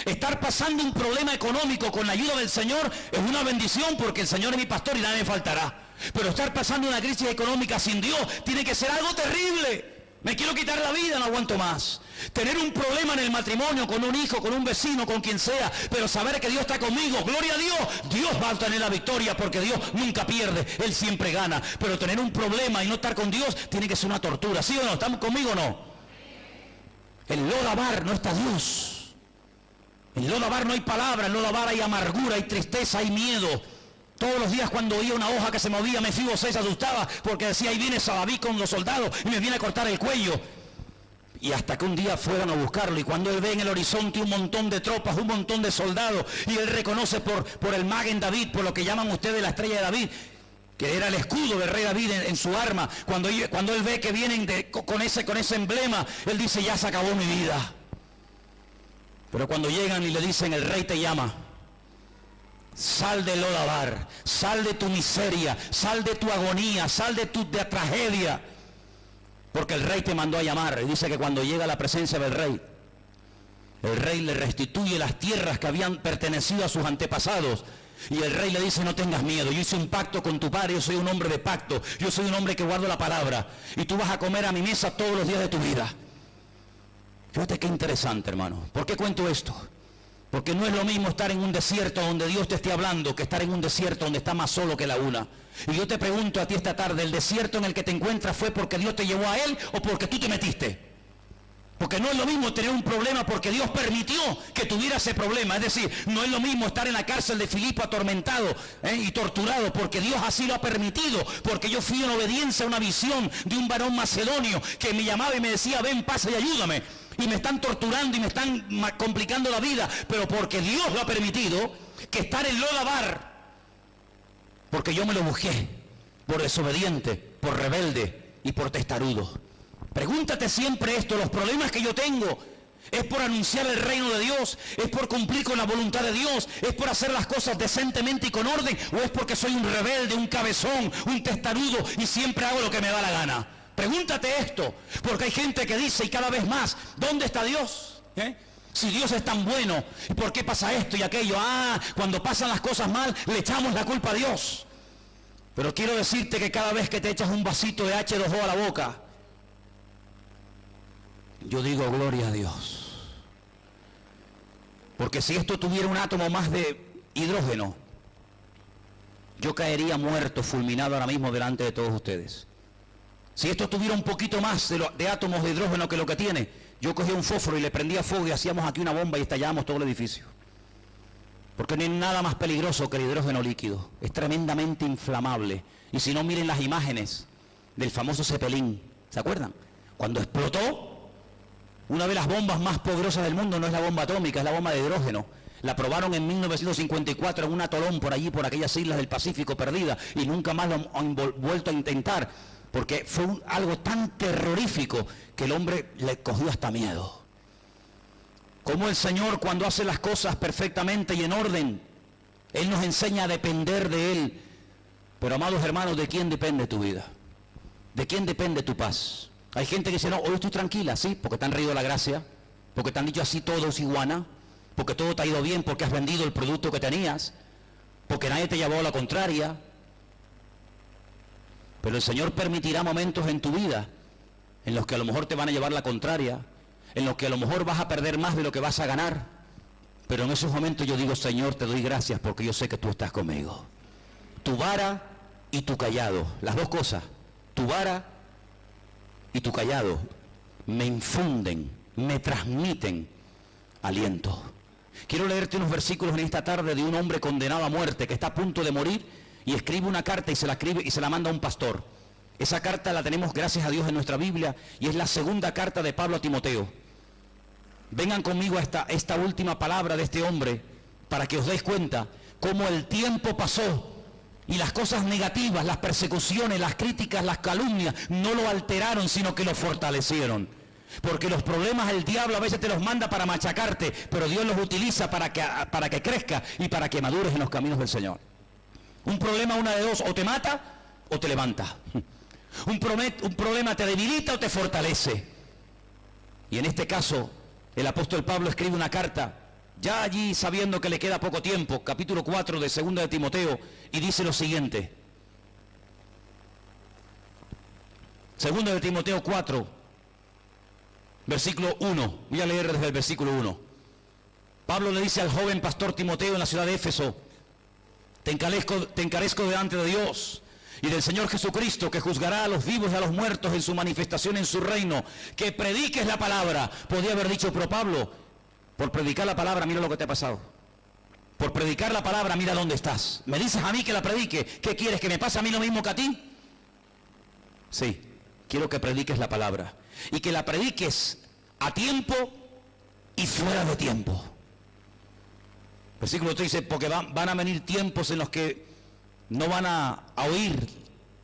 Estar pasando un problema económico con la ayuda del Señor es una bendición, porque el Señor es mi pastor y nada me faltará. Pero estar pasando una crisis económica sin Dios tiene que ser algo terrible. Me quiero quitar la vida, no aguanto más. Tener un problema en el matrimonio, con un hijo, con un vecino, con quien sea, pero saber que Dios está conmigo, gloria a Dios, Dios va a tener la victoria, porque Dios nunca pierde, Él siempre gana. Pero tener un problema y no estar con Dios tiene que ser una tortura, ¿sí o no? ¿Estamos conmigo o no? En Lo-Dabar no está Dios. En Lo-Dabar no hay palabra, en Lo-Dabar hay amargura, hay tristeza, hay miedo. Todos los días cuando oía una hoja que se movía, Mefiboset se asustaba, porque decía, ahí viene David con los soldados y me viene a cortar el cuello. Y hasta que un día fueron a buscarlo, y cuando él ve en el horizonte un montón de tropas, un montón de soldados, y él reconoce por el Magen David, por lo que llaman ustedes la estrella de David, que era el escudo del rey David en su arma. Cuando él ve que vienen con ese emblema, él dice, ya se acabó mi vida. Pero cuando llegan y le dicen, el rey te llama, sal de Lo-Dabar, sal de tu miseria, sal de tu agonía, sal de tu tragedia, porque el rey te mandó a llamar. Y dice que cuando llega a la presencia del rey, el rey le restituye las tierras que habían pertenecido a sus antepasados. Y el rey le dice, no tengas miedo, yo hice un pacto con tu padre, yo soy un hombre de pacto, yo soy un hombre que guardo la palabra, y tú vas a comer a mi mesa todos los días de tu vida. Fíjate qué interesante, hermano. ¿Por qué cuento esto? Porque no es lo mismo estar en un desierto donde Dios te esté hablando que estar en un desierto donde está más solo que la una. Y yo te pregunto a ti esta tarde, ¿el desierto en el que te encuentras fue porque Dios te llevó a él o porque tú te metiste? Porque no es lo mismo tener un problema porque Dios permitió que tuviera ese problema. Es decir, no es lo mismo estar en la cárcel de Filipo atormentado y torturado porque Dios así lo ha permitido. Porque yo fui en obediencia a una visión de un varón macedonio que me llamaba y me decía, ven, pasa y ayúdame. y me están torturando y me están complicando la vida, pero porque Dios lo ha permitido, que estar en Lodabar, porque yo me lo busqué, por desobediente, por rebelde y por testarudo. Pregúntate siempre esto: los problemas que yo tengo, ¿es por anunciar el reino de Dios? ¿Es por cumplir con la voluntad de Dios? ¿Es por hacer las cosas decentemente y con orden? ¿O es porque soy un rebelde, un cabezón, un testarudo y siempre hago lo que me da la gana? Pregúntate esto, porque hay gente que dice, y cada vez más, ¿dónde está Dios? Si Dios es tan bueno, ¿por qué pasa esto y aquello? Cuando pasan las cosas mal, le echamos la culpa a Dios. Pero quiero decirte que cada vez que te echas un vasito de H2O a la boca, yo digo gloria a Dios. Porque si esto tuviera un átomo más de hidrógeno, yo caería muerto, fulminado ahora mismo delante de todos ustedes. Si esto tuviera un poquito más de átomos de hidrógeno que lo que tiene, yo cogía un fósforo y le prendía fuego y hacíamos aquí una bomba y estallábamos todo el edificio. Porque no hay nada más peligroso que el hidrógeno líquido. Es tremendamente inflamable. Y si no, miren las imágenes del famoso Zeppelin. ¿Se acuerdan? Cuando explotó, una de las bombas más poderosas del mundo no es la bomba atómica, es la bomba de hidrógeno. La probaron en 1954 en un atolón por allí, por aquellas islas del Pacífico perdida, y nunca más lo han vuelto a intentar, porque fue algo tan terrorífico que el hombre le cogió hasta miedo. Como el Señor, cuando hace las cosas perfectamente y en orden, Él nos enseña a depender de Él. Pero, amados hermanos, ¿de quién depende tu vida? ¿De quién depende tu paz? Hay gente que dice, no, hoy estoy tranquila, sí, porque te han reído la gracia, porque te han dicho así todo es iguana, porque todo te ha ido bien, porque has vendido el producto que tenías, porque nadie te llevó a la contraria. Pero el Señor permitirá momentos en tu vida en los que a lo mejor te van a llevar la contraria, en los que a lo mejor vas a perder más de lo que vas a ganar. Pero en esos momentos yo digo, Señor, te doy gracias porque yo sé que tú estás conmigo. Tu vara y tu cayado, las dos cosas, tu vara y tu cayado, me infunden, me transmiten aliento. Quiero leerte unos versículos en esta tarde de un hombre condenado a muerte que está a punto de morir y escribe una carta y se la manda a un pastor. Esa carta la tenemos, gracias a Dios, en nuestra Biblia, y es la segunda carta de Pablo a Timoteo. Vengan conmigo a esta última palabra de este hombre para que os deis cuenta cómo el tiempo pasó y las cosas negativas, las persecuciones, las críticas, las calumnias no lo alteraron, sino que lo fortalecieron. Porque los problemas el diablo a veces te los manda para machacarte, pero Dios los utiliza para que crezca y para que madures en los caminos del Señor. Un problema, una de dos, o te mata o te levanta. Un problema te debilita o te fortalece. Y en este caso, el apóstol Pablo escribe una carta, ya allí sabiendo que le queda poco tiempo, capítulo 4 de 2 de Timoteo, y dice lo siguiente. 2 de Timoteo 4, versículo 1. Voy a leer desde el versículo 1. Pablo le dice al joven pastor Timoteo en la ciudad de Éfeso: te encarezco delante de Dios y del Señor Jesucristo, que juzgará a los vivos y a los muertos en su manifestación en su reino, que prediques la palabra. Podía haber dicho, pero Pablo, por predicar la palabra, mira lo que te ha pasado. Por predicar la palabra, mira dónde estás. ¿Me dices a mí que la predique? ¿Qué quieres, que me pase a mí lo mismo que a ti? Sí, quiero que prediques la palabra. Y que la prediques a tiempo y fuera de tiempo. Versículo 3 dice, porque van a venir tiempos en los que no van a oír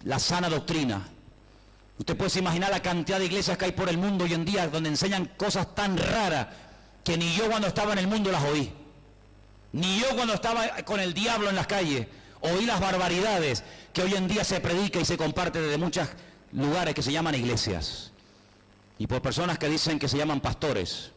la sana doctrina. Usted puede imaginar la cantidad de iglesias que hay por el mundo hoy en día donde enseñan cosas tan raras que ni yo cuando estaba en el mundo las oí. Ni yo cuando estaba con el diablo en las calles oí las barbaridades que hoy en día se predica y se comparte desde muchos lugares que se llaman iglesias. Y por personas que dicen que se llaman pastores.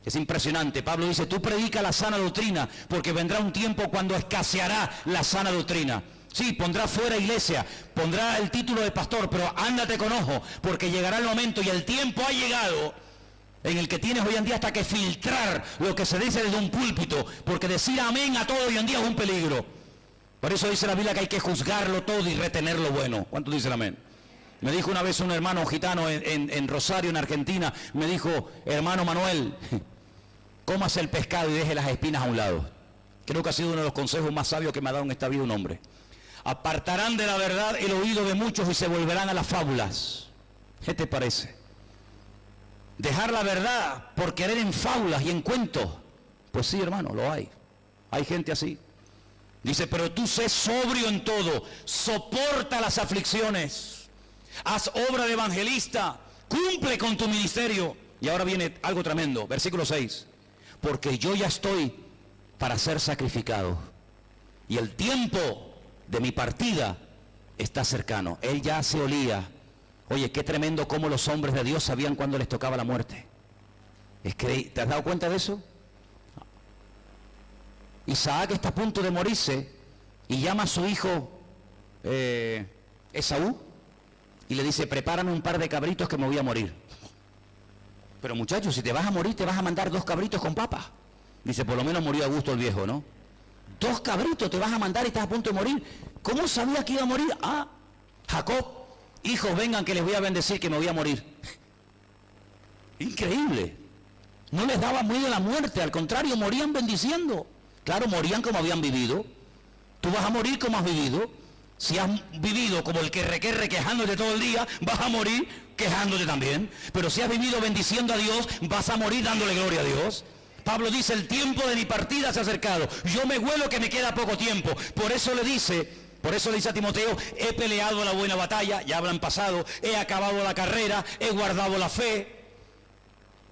Es impresionante. Pablo dice, tú predica la sana doctrina, porque vendrá un tiempo cuando escaseará la sana doctrina. Sí, pondrá fuera iglesia, pondrá el título de pastor, pero ándate con ojo, porque llegará el momento y el tiempo ha llegado en el que tienes hoy en día hasta que filtrar lo que se dice desde un púlpito, porque decir amén a todo hoy en día es un peligro. Por eso dice la Biblia que hay que juzgarlo todo y retener lo bueno. ¿Cuántos dicen amén? Me dijo una vez un hermano gitano en Rosario, en Argentina, me dijo, hermano Manuel, cómase el pescado y deje las espinas a un lado. Creo que ha sido uno de los consejos más sabios que me ha dado en esta vida un hombre. Apartarán de la verdad el oído de muchos y se volverán a las fábulas. ¿Qué te parece? Dejar la verdad por querer en fábulas y en cuentos. Pues sí, hermano, lo hay. Hay gente así. Dice, pero tú sé sobrio en todo, soporta las aflicciones, haz obra de evangelista, cumple con tu ministerio. Y ahora viene algo tremendo, versículo 6. Porque yo ya estoy para ser sacrificado, y el tiempo de mi partida está cercano. Él ya se olía. Oye, qué tremendo cómo los hombres de Dios sabían cuándo les tocaba la muerte. Es que, ¿te has dado cuenta de eso? Isaac está a punto de morirse y llama a su hijo Esaú y le dice, prepárame un par de cabritos que me voy a morir. Pero muchachos, si te vas a morir, te vas a mandar 2 cabritos con papas. Dice, por lo menos murió a gusto el viejo, ¿no? 2 cabritos te vas a mandar y estás a punto de morir. ¿Cómo sabía que iba a morir? Ah, Jacob, hijos, vengan que les voy a bendecir, que me voy a morir. Increíble. No les daba miedo a la muerte, al contrario, morían bendiciendo. Claro, morían como habían vivido. Tú vas a morir como has vivido. Si has vivido como el que requerre quejándote todo el día, vas a morir quejándote también. Pero si has vivido bendiciendo a Dios, vas a morir dándole gloria a Dios. Pablo dice, el tiempo de mi partida se ha acercado. Yo me huelo que me queda poco tiempo. Por eso le dice a Timoteo, he peleado la buena batalla, ya hablan pasado, he acabado la carrera, he guardado la fe.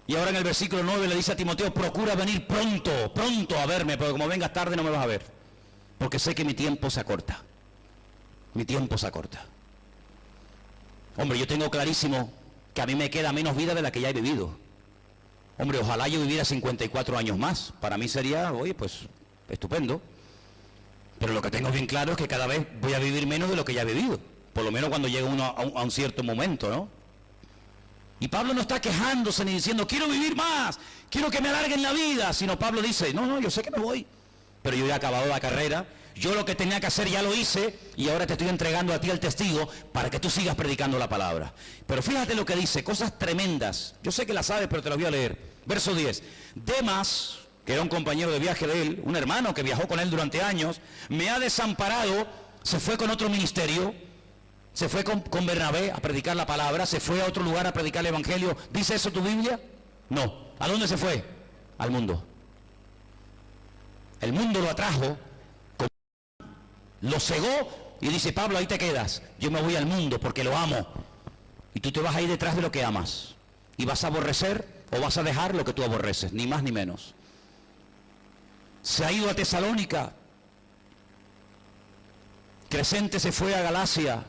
Y ahora en el versículo 9 le dice a Timoteo, procura venir pronto a verme, porque como vengas tarde no me vas a ver. Porque sé que mi tiempo se acorta. Mi tiempo se acorta. Hombre, yo tengo clarísimo que a mí me queda menos vida de la que ya he vivido. Hombre, ojalá yo viviera 54 años más. Para mí sería, oye, pues, estupendo. Pero lo que tengo bien claro es que cada vez voy a vivir menos de lo que ya he vivido. Por lo menos cuando llegue uno a un cierto momento, ¿no? Y Pablo no está quejándose ni diciendo, quiero vivir más, quiero que me alarguen la vida. Sino Pablo dice, no, yo sé que me voy, pero yo ya he acabado la carrera. Yo lo que tenía que hacer ya lo hice y ahora te estoy entregando a ti el testigo para que tú sigas predicando la palabra. Pero fíjate lo que dice, cosas tremendas. Yo sé que las sabes, pero te las voy a leer. Verso 10. Demas, que era un compañero de viaje de él, un hermano que viajó con él durante años, me ha desamparado, se fue con otro ministerio, se fue con Bernabé a predicar la palabra, se fue a otro lugar a predicar el evangelio. ¿Dice eso tu Biblia? No. ¿A dónde se fue? Al mundo. El mundo lo atrajo, lo cegó y dice, Pablo, ahí te quedas. Yo me voy al mundo porque lo amo. Y tú te vas a ir detrás de lo que amas. Y vas a aborrecer o vas a dejar lo que tú aborreces, ni más ni menos. Se ha ido a Tesalónica. Crescente se fue a Galacia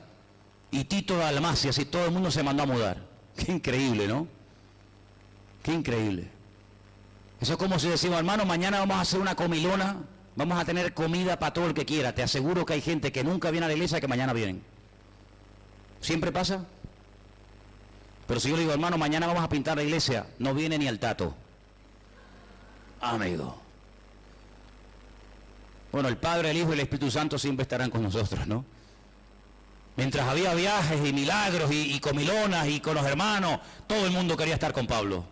y Tito a Dalmacia, y todo el mundo se mandó a mudar. Qué increíble, ¿no? Qué increíble. Eso es como si decimos, hermano, mañana vamos a hacer una comilona, vamos a tener comida para todo el que quiera. Te aseguro que hay gente que nunca viene a la iglesia que mañana vienen. ¿Siempre pasa? Pero si yo le digo, hermano, mañana vamos a pintar la iglesia, no viene ni al tato. Amigo. Bueno, el Padre, el Hijo y el Espíritu Santo siempre estarán con nosotros, ¿no? Mientras había viajes y milagros y comilonas y con los hermanos, todo el mundo quería estar con Pablo.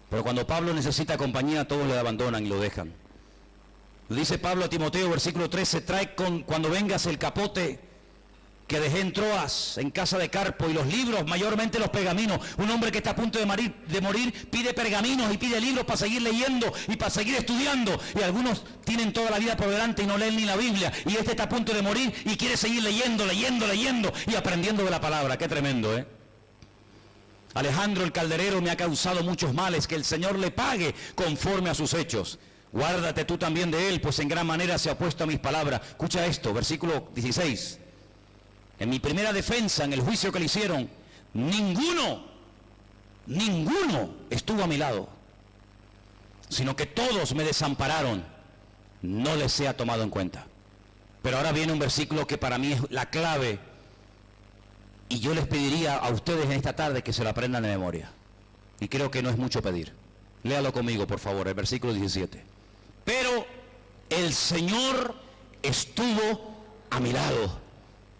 Pero cuando Pablo necesita compañía, todos le abandonan y lo dejan. Dice Pablo a Timoteo, versículo 13, trae cuando vengas el capote que dejé en Troas, en casa de Carpo, y los libros, mayormente los pergaminos. Un hombre que está a punto de morir pide pergaminos y pide libros para seguir leyendo y para seguir estudiando. Y algunos tienen toda la vida por delante y no leen ni la Biblia. Y este está a punto de morir y quiere seguir leyendo y aprendiendo de la palabra. Qué tremendo, ¿eh? Alejandro el calderero me ha causado muchos males, que el Señor le pague conforme a sus hechos. Guárdate tú también de él, pues en gran manera se ha opuesto a mis palabras. Escucha esto, versículo 16. En mi primera defensa, en el juicio que le hicieron, ninguno estuvo a mi lado, sino que todos me desampararon, no les sea tomado en cuenta. Pero ahora viene un versículo que para mí es la clave, y yo les pediría a ustedes en esta tarde que se lo aprendan de memoria, y creo que no es mucho pedir. Léalo conmigo, por favor, el versículo 17. Pero el Señor estuvo a mi lado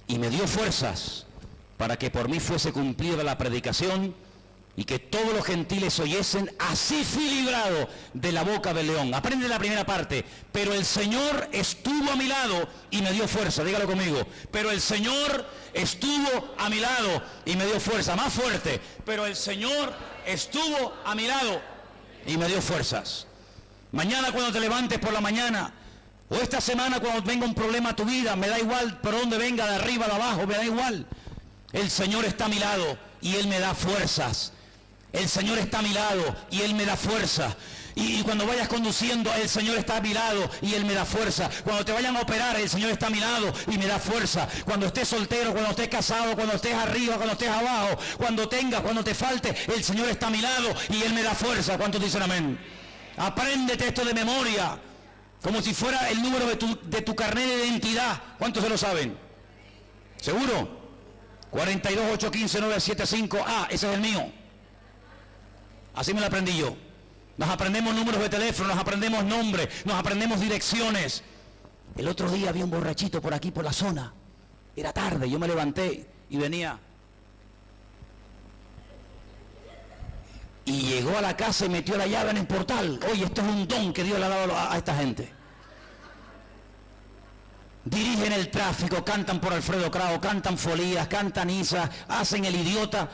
y me dio fuerzas para que por mí fuese cumplida la predicación y que todos los gentiles oyesen. Así fui librado de la boca del león. Aprende la primera parte. Pero el Señor estuvo a mi lado y me dio fuerza. Dígalo conmigo. Pero el Señor estuvo a mi lado y me dio fuerza. Más fuerte. Pero el Señor estuvo a mi lado y me dio fuerzas. Mañana cuando te levantes por la mañana, o esta semana cuando venga un problema a tu vida, me da igual por dónde venga, de arriba, de abajo, me da igual. El Señor está a mi lado y Él me da fuerzas. El Señor está a mi lado y Él me da fuerza. Y cuando vayas conduciendo, el Señor está a mi lado y Él me da fuerza. Cuando te vayan a operar, el Señor está a mi lado y me da fuerza. Cuando estés soltero, cuando estés casado, cuando estés arriba, cuando estés abajo, cuando tengas, cuando te falte, el Señor está a mi lado y Él me da fuerza. ¿Cuántos dicen amén? Apréndete esto de memoria, como si fuera el número de tu carnet de identidad. ¿Cuántos se lo saben? ¿Seguro? 42815975. Ese es el mío. Así me lo aprendí yo. Nos aprendemos números de teléfono, nos aprendemos nombres, nos aprendemos direcciones. El otro día había un borrachito por aquí, por la zona. Era tarde, yo me levanté y venía. Y llegó a la casa y metió la llave en el portal. Oye, esto es un don que Dios le ha dado a esta gente. Dirigen el tráfico, cantan por Alfredo Krauss, cantan folías, cantan Isa, hacen el idiota.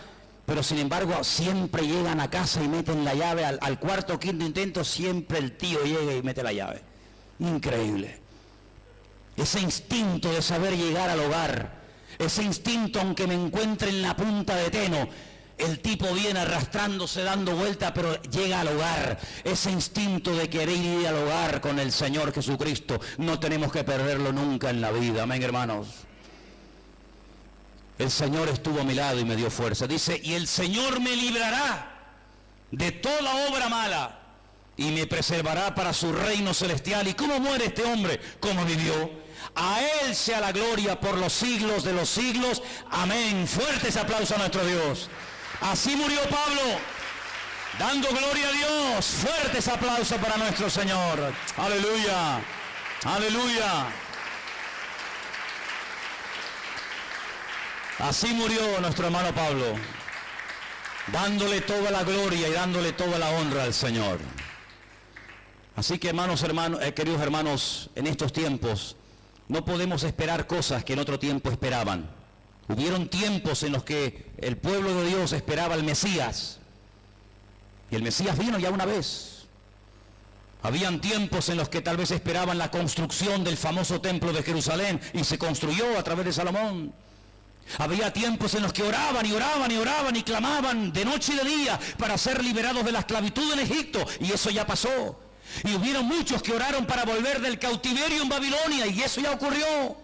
Pero sin embargo siempre llegan a casa y meten la llave al cuarto o quinto intento, siempre el tío llega y mete la llave. Increíble. Ese instinto de saber llegar al hogar, ese instinto aunque me encuentre en la punta de Teno, el tipo viene arrastrándose, dando vuelta, pero llega al hogar. Ese instinto de querer ir al hogar con el Señor Jesucristo, no tenemos que perderlo nunca en la vida. Amén, hermanos. El Señor estuvo a mi lado y me dio fuerza. Dice, y el Señor me librará de toda obra mala y me preservará para su reino celestial. ¿Y cómo muere este hombre? ¿Cómo vivió? A Él sea la gloria por los siglos de los siglos. Amén. Fuertes aplausos a nuestro Dios. Así murió Pablo, dando gloria a Dios. Fuertes aplausos para nuestro Señor. Aleluya. Aleluya. Así murió nuestro hermano Pablo, dándole toda la gloria y dándole toda la honra al Señor. Así que queridos hermanos, en estos tiempos no podemos esperar cosas que en otro tiempo esperaban. Hubieron tiempos en los que el pueblo de Dios esperaba al Mesías, y el Mesías vino ya una vez. Habían tiempos en los que tal vez esperaban la construcción del famoso templo de Jerusalén, y se construyó a través de Salomón. Había tiempos en los que oraban y oraban y oraban y clamaban de noche y de día para ser liberados de la esclavitud en Egipto, y eso ya pasó. Y hubieron muchos que oraron para volver del cautiverio en Babilonia, y eso ya ocurrió.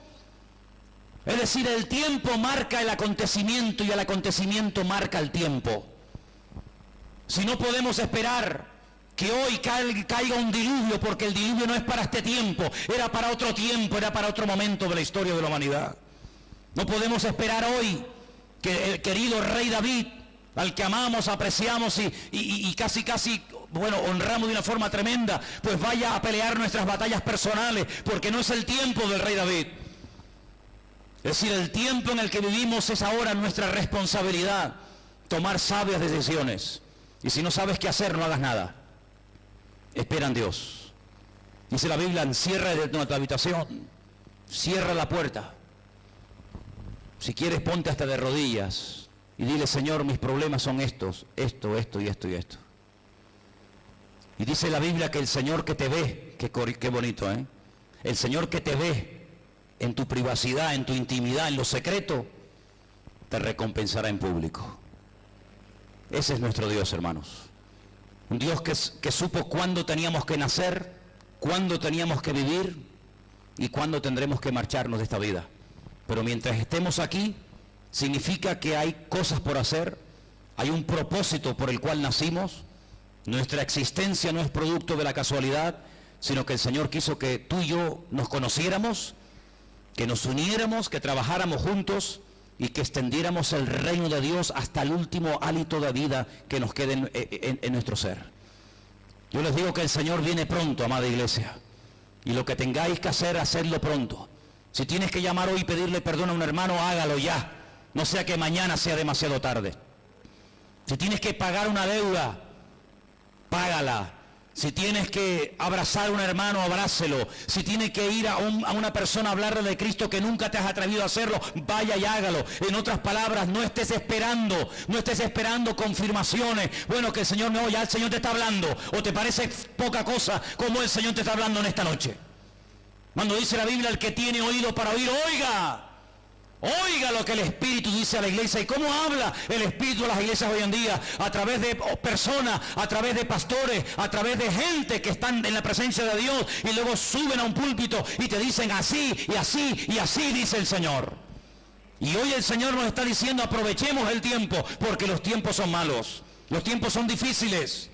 Es decir, el tiempo marca el acontecimiento y el acontecimiento marca el tiempo. Si no podemos esperar que hoy caiga un diluvio, porque el diluvio no es para este tiempo, era para otro tiempo, era para otro momento de la historia de la humanidad. No podemos esperar hoy que el querido rey David, al que amamos, apreciamos y casi, honramos de una forma tremenda, pues vaya a pelear nuestras batallas personales, porque no es el tiempo del rey David. Es decir, el tiempo en el que vivimos es ahora nuestra responsabilidad, tomar sabias decisiones. Y si no sabes qué hacer, no hagas nada. Espera en Dios. Dice la Biblia, encierra de tu habitación, cierra la puerta. Si quieres, ponte hasta de rodillas y dile, Señor, mis problemas son estos, esto y esto. Y dice la Biblia que el Señor que te ve, qué bonito, ¿eh? El Señor que te ve en tu privacidad, en tu intimidad, en lo secreto, te recompensará en público. Ese es nuestro Dios, hermanos. Un Dios que supo cuándo teníamos que nacer, cuándo teníamos que vivir y cuándo tendremos que marcharnos de esta vida. Pero mientras estemos aquí, significa que hay cosas por hacer, hay un propósito por el cual nacimos. Nuestra existencia no es producto de la casualidad, sino que el Señor quiso que tú y yo nos conociéramos, que nos uniéramos, que trabajáramos juntos y que extendiéramos el reino de Dios hasta el último hálito de vida que nos quede en nuestro ser. Yo les digo que el Señor viene pronto, amada iglesia, y lo que tengáis que hacer, hacedlo pronto. Si tienes que llamar hoy y pedirle perdón a un hermano, hágalo ya, no sea que mañana sea demasiado tarde. Si tienes que pagar una deuda, págala. Si tienes que abrazar a un hermano, abrácelo. Si tienes que ir a una persona a hablarle de Cristo que nunca te has atrevido a hacerlo, vaya y hágalo. En otras palabras, no estés esperando confirmaciones. Bueno, que el Señor no, ya el Señor te está hablando. O te parece poca cosa como el Señor te está hablando en esta noche. Cuando dice la Biblia, el que tiene oído para oír, oiga. Oiga lo que el Espíritu dice a la iglesia. ¿Y cómo habla el Espíritu a las iglesias hoy en día? A través de personas, a través de pastores, a través de gente que están en la presencia de Dios y luego suben a un púlpito y te dicen así y así y así dice el Señor. Y hoy el Señor nos está diciendo, aprovechemos el tiempo, porque los tiempos son malos. Los tiempos son difíciles.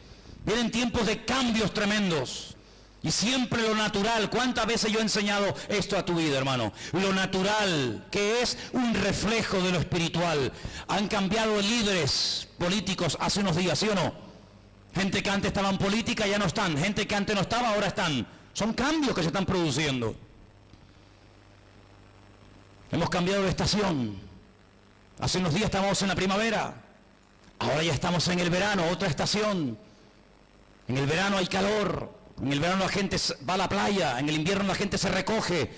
Vienen tiempos de cambios tremendos. Y siempre lo natural. ¿Cuántas veces yo he enseñado esto a tu vida, hermano? Lo natural, que es un reflejo de lo espiritual. Han cambiado líderes políticos hace unos días, ¿sí o no? Gente que antes estaba en política ya no están. Gente que antes no estaba, ahora están. Son cambios que se están produciendo. Hemos cambiado de estación. Hace unos días estábamos en la primavera. Ahora ya estamos en el verano, otra estación. En el verano hay calor. En el verano la gente va a la playa, en el invierno la gente se recoge,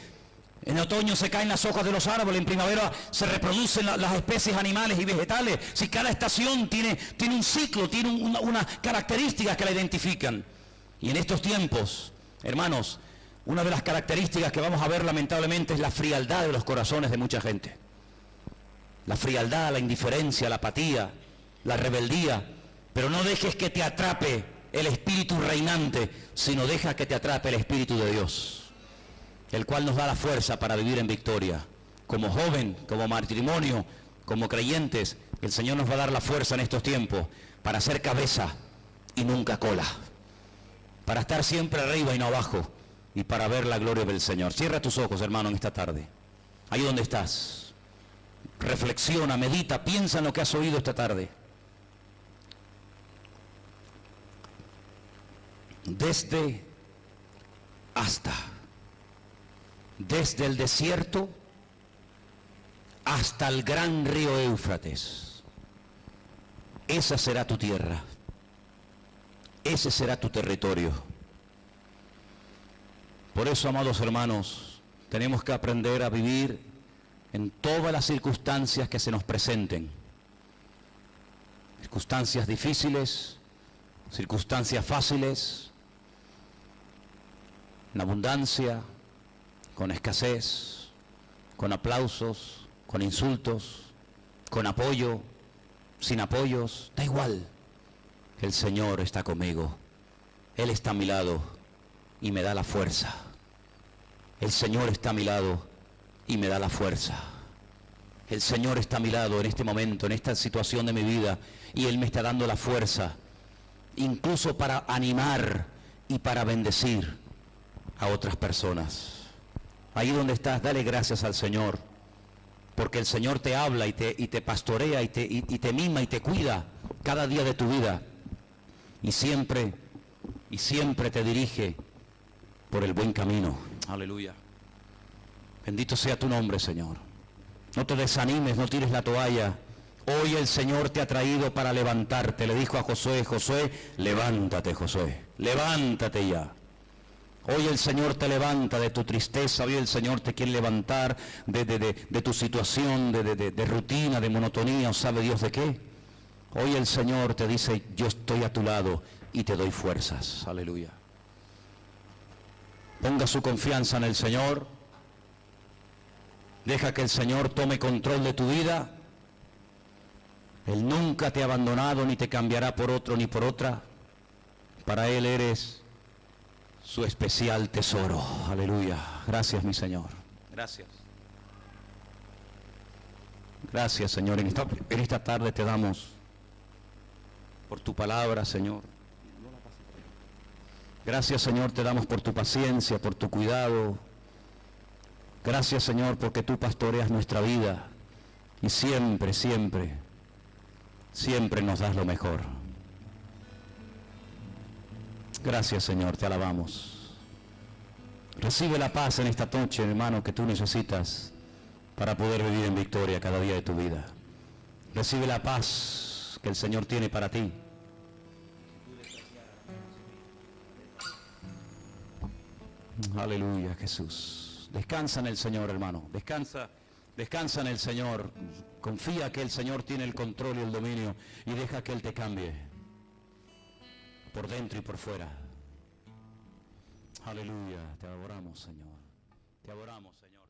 en otoño se caen las hojas de los árboles, en primavera se reproducen las especies animales y vegetales. Si cada estación tiene un ciclo, tiene unas características que la identifican. Y en estos tiempos, hermanos, una de las características que vamos a ver lamentablemente es la frialdad de los corazones de mucha gente. La frialdad, la indiferencia, la apatía, la rebeldía. Pero no dejes que te atrape el espíritu reinante, sino deja que te atrape el Espíritu de Dios, el cual nos da la fuerza para vivir en victoria. Como joven, como matrimonio, como creyentes, el Señor nos va a dar la fuerza en estos tiempos para ser cabeza y nunca cola, para estar siempre arriba y no abajo, y para ver la gloria del Señor. Cierra tus ojos, hermano, en esta tarde. Ahí donde estás, reflexiona, medita, piensa en lo que has oído esta tarde. Desde el desierto hasta el gran río Éufrates. Esa será tu tierra, ese será tu territorio. Por eso, amados hermanos, tenemos que aprender a vivir en todas las circunstancias que se nos presenten. Circunstancias difíciles, circunstancias fáciles, en abundancia, con escasez, con aplausos, con insultos, con apoyo, sin apoyos, da igual. El Señor está conmigo, Él está a mi lado y me da la fuerza. El Señor está a mi lado y me da la fuerza. El Señor está a mi lado en este momento, en esta situación de mi vida, y Él me está dando la fuerza, incluso para animar y para bendecir a otras personas. Ahí donde estás, dale gracias al Señor, porque el Señor te habla y te pastorea y te mima y te cuida cada día de tu vida, y siempre te dirige por el buen camino. Aleluya. Bendito sea tu nombre, Señor. No te desanimes, no tires la toalla. Hoy el Señor te ha traído para levantarte. Le dijo a Josué, Josué, levántate, Josué, levántate ya. Hoy el Señor te levanta de tu tristeza, hoy el Señor te quiere levantar de tu situación, de rutina, de monotonía, o sabe Dios de qué. Hoy el Señor te dice, yo estoy a tu lado y te doy fuerzas. Aleluya. Ponga su confianza en el Señor. Deja que el Señor tome control de tu vida. Él nunca te ha abandonado ni te cambiará por otro ni por otra. Para Él eres su especial tesoro. Aleluya. Gracias, mi Señor. Gracias. Gracias, Señor. En esta tarde te damos por tu palabra, Señor. Gracias, Señor, te damos por tu paciencia, por tu cuidado. Gracias, Señor, porque tú pastoreas nuestra vida y siempre, siempre, siempre nos das lo mejor. Gracias, Señor, te alabamos. Recibe la paz en esta noche, hermano, que tú necesitas para poder vivir en victoria cada día de tu vida. Recibe la paz que el Señor tiene para ti. Aleluya, Jesús. Descansa en el Señor, hermano. Descansa en el Señor. Confía que el Señor tiene el control y el dominio y deja que Él te cambie por dentro y por fuera. Aleluya. Te adoramos, Señor. Te adoramos, Señor.